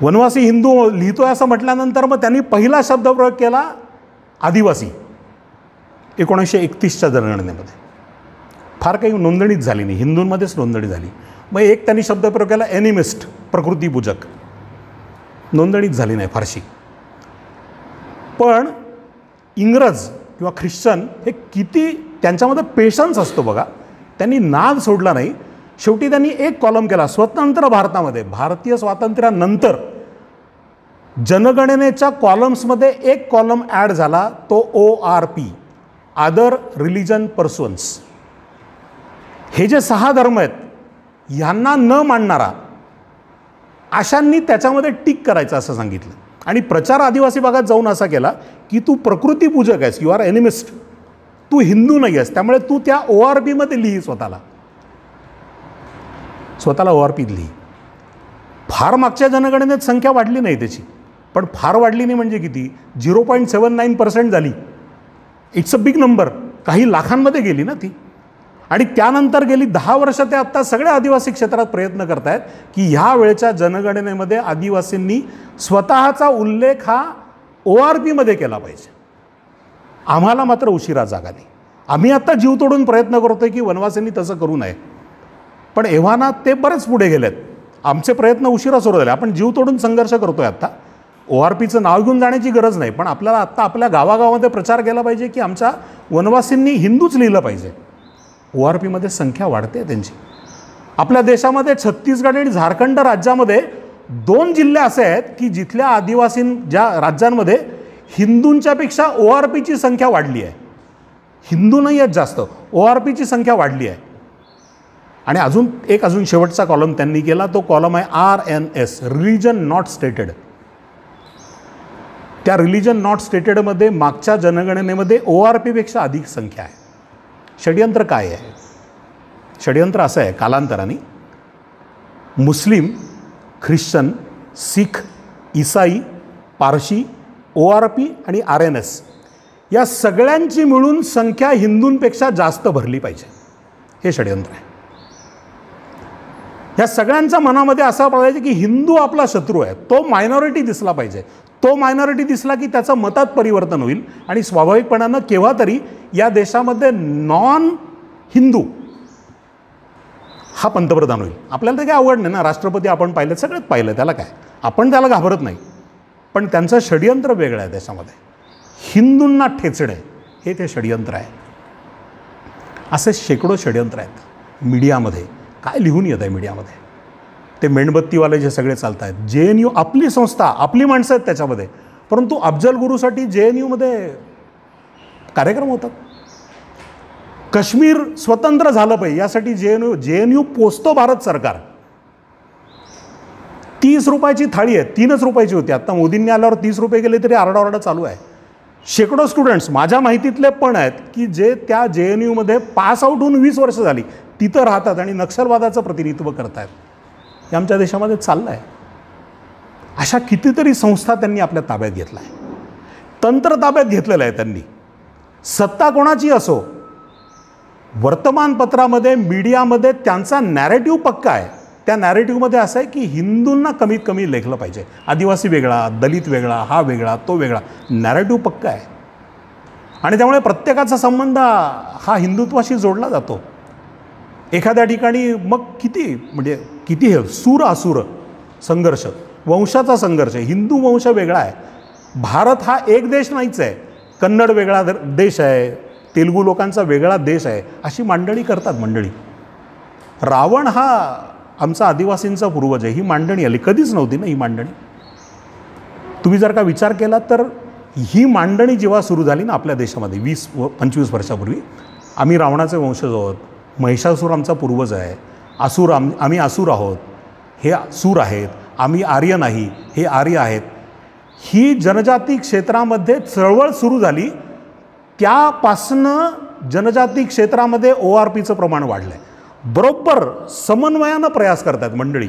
वनवासी हिंदू लिहितोय असं म्हटल्यानंतर मग त्यांनी पहिला शब्दप्रयोग केला आदिवासी 1931च्या जनगणनेमध्ये. फार काही नोंदणीच झाली नाही, हिंदूंमध्येच नोंदणी झाली. मग एक त्यांनी शब्दप्रयोग केला ॲनिमिस्ट, प्रकृतीपूजक, नोंदणीच झाली नाही फारशी. पण इंग्रज किंवा ख्रिश्चन हे किती त्यांच्यामध्ये पेशन्स असतो बघा. त्यांनी नाद सोडला नाही. शेवटी त्यांनी एक कॉलम केला स्वतंत्र भारतामध्ये, भारतीय स्वातंत्र्यानंतर जनगणनेच्या कॉलम्समध्ये एक कॉलम ॲड झाला, तो ORP, अदर रिलिजन पर्सन्स. हे जे 6 धर्म आहेत ह्यांना न मानणारा, अशांनी त्याच्यामध्ये टिक करायचं असं सांगितलं. आणि प्रचार आदिवासी भागात जाऊन असा केला की तू प्रकृतीपूजक आहेस, यू आर एनिमिस्ट, तू हिंदू नाही आहेस, त्यामुळे तू त्या ORPमध्ये लिही, स्वतःला ORPत लिही. फार मागच्या जनगणनेत संख्या वाढली नाही त्याची, पण फार वाढली नाही म्हणजे किती, 0.79% झाली. It's a big number. काही लाखांमध्ये गेली ना ती. आणि त्यानंतर गेली 10 वर्ष ते आत्ता सगळ्या आदिवासी क्षेत्रात प्रयत्न करत आहेत की ह्या वेळच्या जनगणनेमध्ये आदिवासींनी स्वतःचा उल्लेख हा ORPमध्ये केला पाहिजे. आम्हाला मात्र उशिरा जागा नाही. आम्ही आत्ता जीव तोडून प्रयत्न करतोय की वनवासींनी तसं करू नये, पण एव्हाना ते बरेच पुढे गेलेत. आमचे प्रयत्न उशिरा सुरू झाले. आपण जीव तोडून संघर्ष करतोय आत्ता. ORPचं नाव घेऊन जाण्याची गरज नाही, पण आपल्याला आत्ता आपल्या गावागावामध्ये प्रचार केला पाहिजे की आमच्या वनवासींनी हिंदूच लिहिलं पाहिजे. ORPमध्ये संख्या वाढते त्यांची. आपल्या देशामध्ये छत्तीसगड आणि झारखंड राज्यामध्ये 2 जिल्हे असे आहेत की जिथल्या ज्या राज्यांमध्ये हिंदूंच्यापेक्षा ORPची संख्या वाढली आहे. हिंदू नाही आहेत जास्त, ORPची संख्या वाढली आहे. आणि अजून शेवटचा कॉलम त्यांनी केला, तो कॉलम आहे RNS, रिलिजन नॉट स्टेटेड. त्या रिलिजन नॉट स्टेटेडमध्ये मागच्या जनगणनेमध्ये ORPपेक्षा अधिक संख्या आहे. षड्यंत्र काय आहे? षड्यंत्र असं आहे, कालांतराने मुस्लिम, ख्रिश्चन, सिख, ईसाई, पारशी, ORP आणि RNS या सगळ्यांची मिळून संख्या हिंदूंपेक्षा जास्त भरली पाहिजे, हे षड्यंत्र आहे. या सगळ्यांच्या मनामध्ये असं पाहिजे की हिंदू आपला शत्रू आहे, तो मायनॉरिटी दिसला पाहिजे. तो मायनॉरिटी दिसला की त्याचं मतात परिवर्तन होईल आणि स्वाभाविकपणानं केव्हा तरी या देशामध्ये नॉन हिंदू हा पंतप्रधान होईल. आपल्याला तर काही आवड नाही ना, राष्ट्रपती आपण पाहिलं, सगळ्यात पाहिलं, त्याला काय, आपण त्याला घाबरत नाही. पण त्यांचं षड्यंत्र वेगळं आहे. देशामध्ये हिंदूंना ठेचणे हे ते षड्यंत्र आहे. असे शेकडो षड्यंत्र आहेत मीडियामध्ये. काय लिहून येत आहे मीडियामध्ये? ते मेणबत्तीवाले जे सगळे चालत आहेत, JNU आपली संस्था, आपली माणसं आहेत त्याच्यामध्ये, परंतु अफजल गुरुसाठी JNUमध्ये कार्यक्रम होतात. काश्मीर स्वतंत्र झालं पाहिजे यासाठी JNU पोचतो भारत सरकार. 30 रुपयाची थाळी आहे, 3च रुपयाची होती. आता मोदींनी आल्यावर 30 रुपये गेले तरी आरडाओरडा चालू आहे. शेकडो स्टुडंट्स माझ्या माहितीतले पण आहेत की जे त्या JNUमध्ये पास आऊट होऊन 20 वर्ष झाली तिथं राहतात आणि नक्षलवादाचं प्रतिनिधित्व करत आहेत. हे आमच्या देशामध्ये चाललं आहे. अशा कितीतरी संस्था त्यांनी आपल्या ताब्यात घेतला आहे, तंत्र ताब्यात घेतलेलं आहे त्यांनी. सत्ता कोणाची असो, वर्तमानपत्रामध्ये, मीडियामध्ये त्यांचा नॅरेटिव्ह पक्का आहे. त्या नॅरेटिव्हमध्ये असं आहे की हिंदूंना कमीत कमी लेखलं पाहिजे. आदिवासी वेगळा, दलित वेगळा, हा वेगळा, तो वेगळा, नॅरेटिव्ह पक्का आहे. आणि त्यामुळे प्रत्येकाचा संबंध हा हिंदुत्वाशी जोडला जातो. एखाद्या ठिकाणी मग किती हे सूर असुर संघर्ष, वंशाचा संघर्ष, हिंदू वंश वेगळा आहे. भारत हा एक देश नाहीच आहे. कन्नड वेगळा देश आहे, तेलुगू लोकांचा वेगळा देश आहे, अशी मांडणी करतात मंडळी. रावण हा आमचा आदिवासींचा पूर्वज आहे, ही मांडणी आली, कधीच नव्हती ना ही मांडणी. तुम्ही जर का विचार केला तर ही मांडणी जेव्हा सुरू झाली ना आपल्या देशामध्ये 20-25 वर्षापूर्वी, आम्ही रावणाचे वंशज आहोत, महिषासूर आमचा पूर्वज आहे, आम्ही असुर आहोत, हे सूर आहेत, आम्ही आर्य नाही, हे आर्य आहेत. ही जनजाती क्षेत्रामध्ये चळवळ सुरू झाली. त्यापासनं जनजाती क्षेत्रामध्ये ORPचं प्रमाण वाढलं आहे. बरोबर समन्वयानं प्रयास करतात मंडळी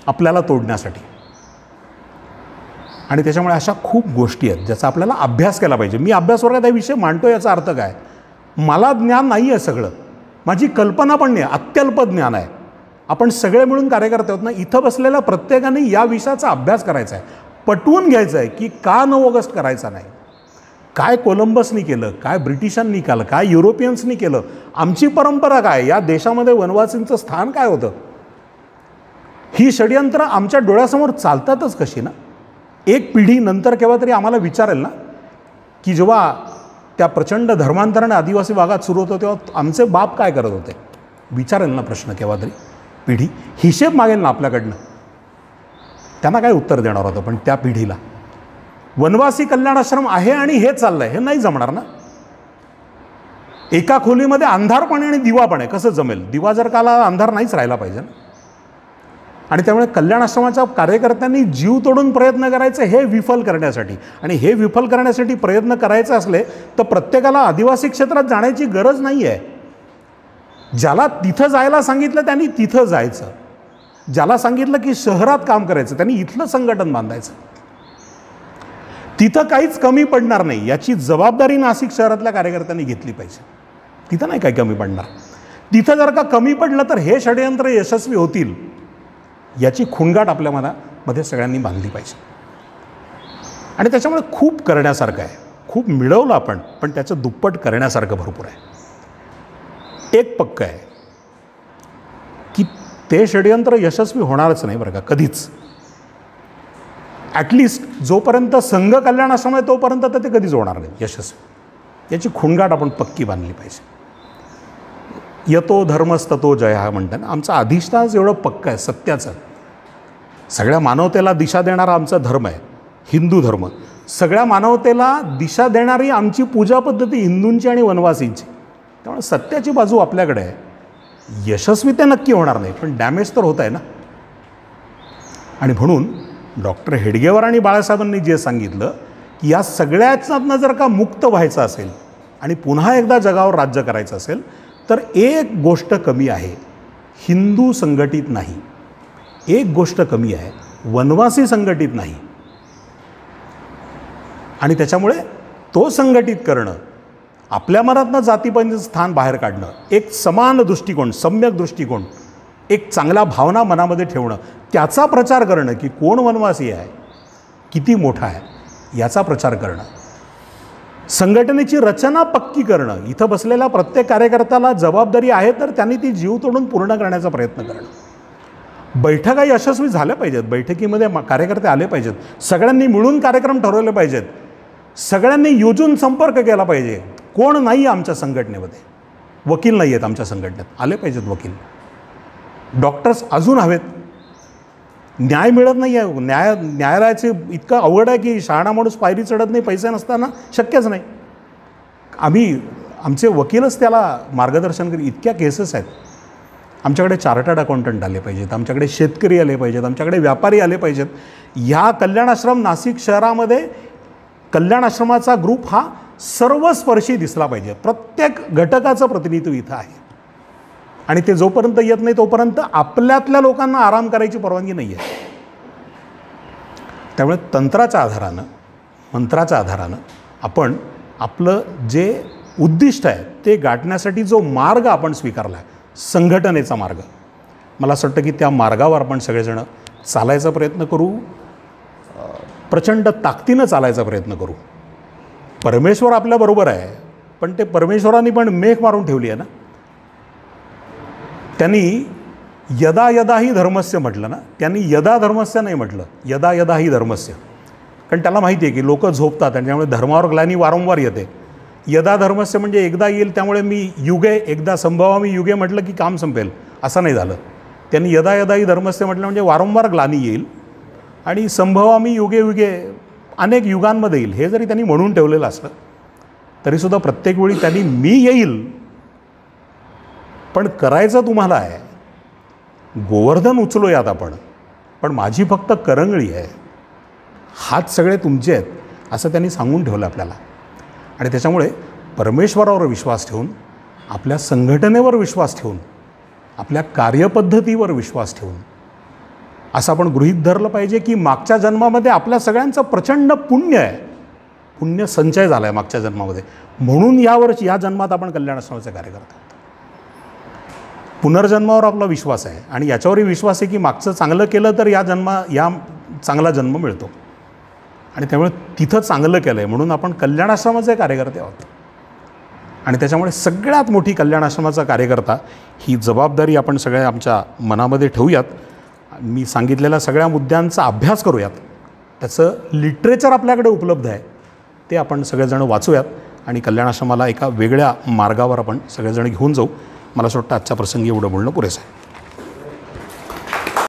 आपल्याला तोडण्यासाठी. आणि त्याच्यामुळे अशा खूप गोष्टी आहेत ज्याचा आपल्याला अभ्यास केला पाहिजे. मी अभ्यास वर्गात हा विषय मांडतो याचा अर्थ काय, मला ज्ञान नाही आहे सगळं, माझी कल्पना पण नाही, अत्यल्प ज्ञान आहे. आपण सगळे मिळून कार्यकर्ते आहोत ना, इथं बसलेल्या प्रत्येकाने या विषयाचा अभ्यास करायचा आहे, पटवून घ्यायचं आहे की का 9 ऑगस्ट करायचा नाही, काय कोलंबसनी केलं, काय ब्रिटिशांनी केलं, काय युरोपियन्सनी केलं, आमची परंपरा काय, या देशामध्ये वनवासींचं स्थान काय होतं. ही षडयंत्र आमच्या डोळ्यासमोर चालतातच कशी ना. एक पिढी नंतर केव्हा तरी आम्हाला विचारेल ना की जेव्हा त्या प्रचंड धर्मांतरण आदिवासी भागात सुरू होतं तेव्हा आमचे बाप काय करत होते, विचारेल ना प्रश्न केव्हा तरी पिढी, हिशेब मागेल ना आपल्याकडनं. त्यांना काय उत्तर देणार होतं. पण त्या पिढीला वनवासी कल्याण आश्रम आहे आणि हे चाललंय, हे नाही जमणार ना. एका खोलीमध्ये अंधारपणे आणि दिवापणे कसं जमेल, दिवा जर काला अंधार नाहीच राहिला पाहिजे ना. आणि त्यामुळे कल्याण आश्रमाच्या कार्यकर्त्यांनी जीव तोडून प्रयत्न करायचे हे विफल करण्यासाठी. आणि हे विफल करण्यासाठी प्रयत्न करायचे असले तर प्रत्येकाला आदिवासी क्षेत्रात जाण्याची गरज नाही आहे. ज्याला तिथं जायला सांगितलं त्यांनी तिथं जायचं, ज्याला सांगितलं की शहरात काम करायचं त्यांनी इथलं संघटन बांधायचं. तिथं काहीच कमी पडणार नाही याची जबाबदारी नाशिक शहरातल्या कार्यकर्त्यांनी घेतली पाहिजे. तिथं नाही काही कमी पडणार. तिथं जर का कमी पडलं तर हे षडयंत्र यशस्वी होतील याची खुणगाठ आपल्या मनामध्ये सगळ्यांनी बांधली पाहिजे. आणि त्याच्यामुळे खूप करण्यासारखं आहे, खूप मिळवलं आपण, पण त्याचं दुप्पट करण्यासारखं भरपूर आहे. एक पक्क आहे की ते षडयंत्र यशस्वी होणारच नाही बरं का, कधीच. ॲटलिस्ट जोपर्यंत संघ कल्याण आश्रम आहे तोपर्यंत तर ते कधीच होणार नाही यशस्वी. याची खुणगाठ आपण पक्की बांधली पाहिजे. यतो धर्मस्ततो जय हा म्हणतात. आमचा अधिष्ठानच एवढं पक्क आहे सत्याचं. सगळ्या मानवतेला दिशा देणारा आमचा धर्म आहे हिंदू धर्म. सगळ्या मानवतेला दिशा देणारी आमची पूजा पद्धती हिंदूंची आणि वनवासींची. त्यामुळे सत्याची बाजू आपल्याकडे आहे. यशस्वी ते नक्की होणार नाही पण डॅमेज तर होत आहे ना. आणि म्हणून डॉक्टर हेडगेवार आणि बाळासाहेबांनी जे सांगितलं की या सगळ्याच्यातनं जर का मुक्त व्हायचं असेल आणि पुन्हा एकदा जगावर राज्य करायचं असेल तर एक गोष्ट कमी आहे, हिंदू संघटित नाही. एक गोष्ट कमी आहे, वनवासी संघटित नाही. आणि त्याच्यामुळे तो संघटित करणं, आपल्या मनातनं जातीपातीचं स्थान बाहेर काढणं, एक समान दृष्टिकोन, सम्यक दृष्टिकोन, एक चांगला भावना मनामध्ये ठेवणं, त्याचा प्रचार करणं की कोण वनवासी आहे, किती मोठा आहे याचा प्रचार करणं, संघटनेची रचना पक्की करणं. इथं बसलेल्या प्रत्येक कार्यकर्त्याला जबाबदारी आहे तर त्यांनी ती जीव तोडून पूर्ण करण्याचा प्रयत्न करणं. बैठका यशस्वी झाल्या पाहिजेत, बैठकीमध्ये कार्यकर्ते आले पाहिजेत, सगळ्यांनी मिळून कार्यक्रम ठरवले पाहिजेत, सगळ्यांनी योजून संपर्क केला पाहिजे. कोण नाही आमच्या संघटनेमध्ये, वकील नाही आहेत आमच्या संघटनेत, आले पाहिजेत वकील. डॉक्टर्स अजून हवेत. न्याय मिळत नाही आहे, न्यायालयाचे इतकं अवघड आहे की शहाणा माणूस पायरी चढत नाही पैसे नसताना, शक्यच नाही. आमचे वकीलच त्याला मार्गदर्शन करी. इतक्या केसेस आहेत. आमच्याकडे चार्टर्ड अकाउंटंट आले पाहिजेत, आमच्याकडे शेतकरी आले पाहिजेत, आमच्याकडे व्यापारी आले पाहिजेत. ह्या कल्याण आश्रम नाशिक शहरामध्ये कल्याण आश्रमाचा ग्रुप हा सर्वस्पर्शी दिसला पाहिजे. प्रत्येक घटकाचं प्रतिनिधित्व इथं आहे. आणि ते जोपर्यंत येत नाही तोपर्यंत आपल्यातल्या लोकांना आराम करायची परवानगी नाही आहे. त्यामुळे तंत्राच्या आधारानं, मंत्राच्या आधारानं आपण आपलं जे उद्दिष्ट आहे ते गाठण्यासाठी जो मार्ग आपण स्वीकारला आहे, संघटनेचा मार्ग, मला असं वाटतं की त्या मार्गावर आपण सगळेजण चालायचा प्रयत्न करू, प्रचंड ताकदीनं चालायचा प्रयत्न करू. परमेश्वर आपल्याबरोबर आहे, पण ते परमेश्वरांनी पण मेघ मारून ठेवली आहे ना. त्यांनी यदा यदा ही धर्मस्य म्हटलं ना, त्यांनी यदा धर्मस्य नाही म्हटलं, यदा यदा ही धर्मस्य. कारण त्याला माहिती आहे की लोक झोपतात आणि त्यामुळे धर्मावर ग्लानी वारंवार येते. यदा धर्मस्य म्हणजे एकदा येईल, त्यामुळे मी युगे एकदा संभवामी युगे म्हटलं की काम संपेल, असं नाही झालं. त्यांनी यदा यदा ही धर्मस्य म्हटलं म्हणजे वारंवार ग्लानी येईल आणि संभवामी युगे युगे अनेक युगांमध्ये येईल. हे जरी त्यांनी म्हणून ठेवलेलं असलं तरीसुद्धा प्रत्येक वेळी त्यांनी मी येईल पण करायचं तुम्हाला आहे. गोवर्धन उचलूयात आपण, पण माझी फक्त करंगळी आहे, हात सगळे तुमचे आहेत असं त्यांनी सांगून ठेवलं आपल्याला. आणि त्याच्यामुळे परमेश्वरावर विश्वास ठेवून, आपल्या संघटनेवर विश्वास ठेवून, आपल्या कार्यपद्धतीवर विश्वास ठेवून असं आपण गृहीत धरलं पाहिजे की मागच्या जन्मामध्ये आपल्या सगळ्यांचं प्रचंड पुण्य आहे, पुण्य संचय झाला आहे मागच्या जन्मामध्ये, म्हणून या जन्मात आपण कल्याण आश्रमाचे कार्य करतो. पुनर्जन्मावर आपला विश्वास आहे आणि याच्यावरही विश्वास आहे की मागचं चांगलं केलं तर या चांगला जन्म मिळतो. आणि त्यामुळे तिथं चांगलं केलं आहे म्हणून आपण कल्याण आश्रमाचे कार्यकर्ते आहोत. आणि त्याच्यामुळे सगळ्यात मोठी कल्याण आश्रमाचा कार्यकर्ता ही जबाबदारी आपण सगळ्या आमच्या मनामध्ये ठेवूयात. मी सांगितलेल्या सगळ्या मुद्द्यांचा अभ्यास करूयात, त्याचं लिटरेचर आपल्याकडे उपलब्ध आहे, ते आपण सगळेजण वाचूयात आणि कल्याण आश्रमाला एका वेगळ्या मार्गावर आपण सगळेजण घेऊन जाऊ. मला असं वाटतं आजच्या प्रसंगी एवढं बोलणं पुरेसं आहे.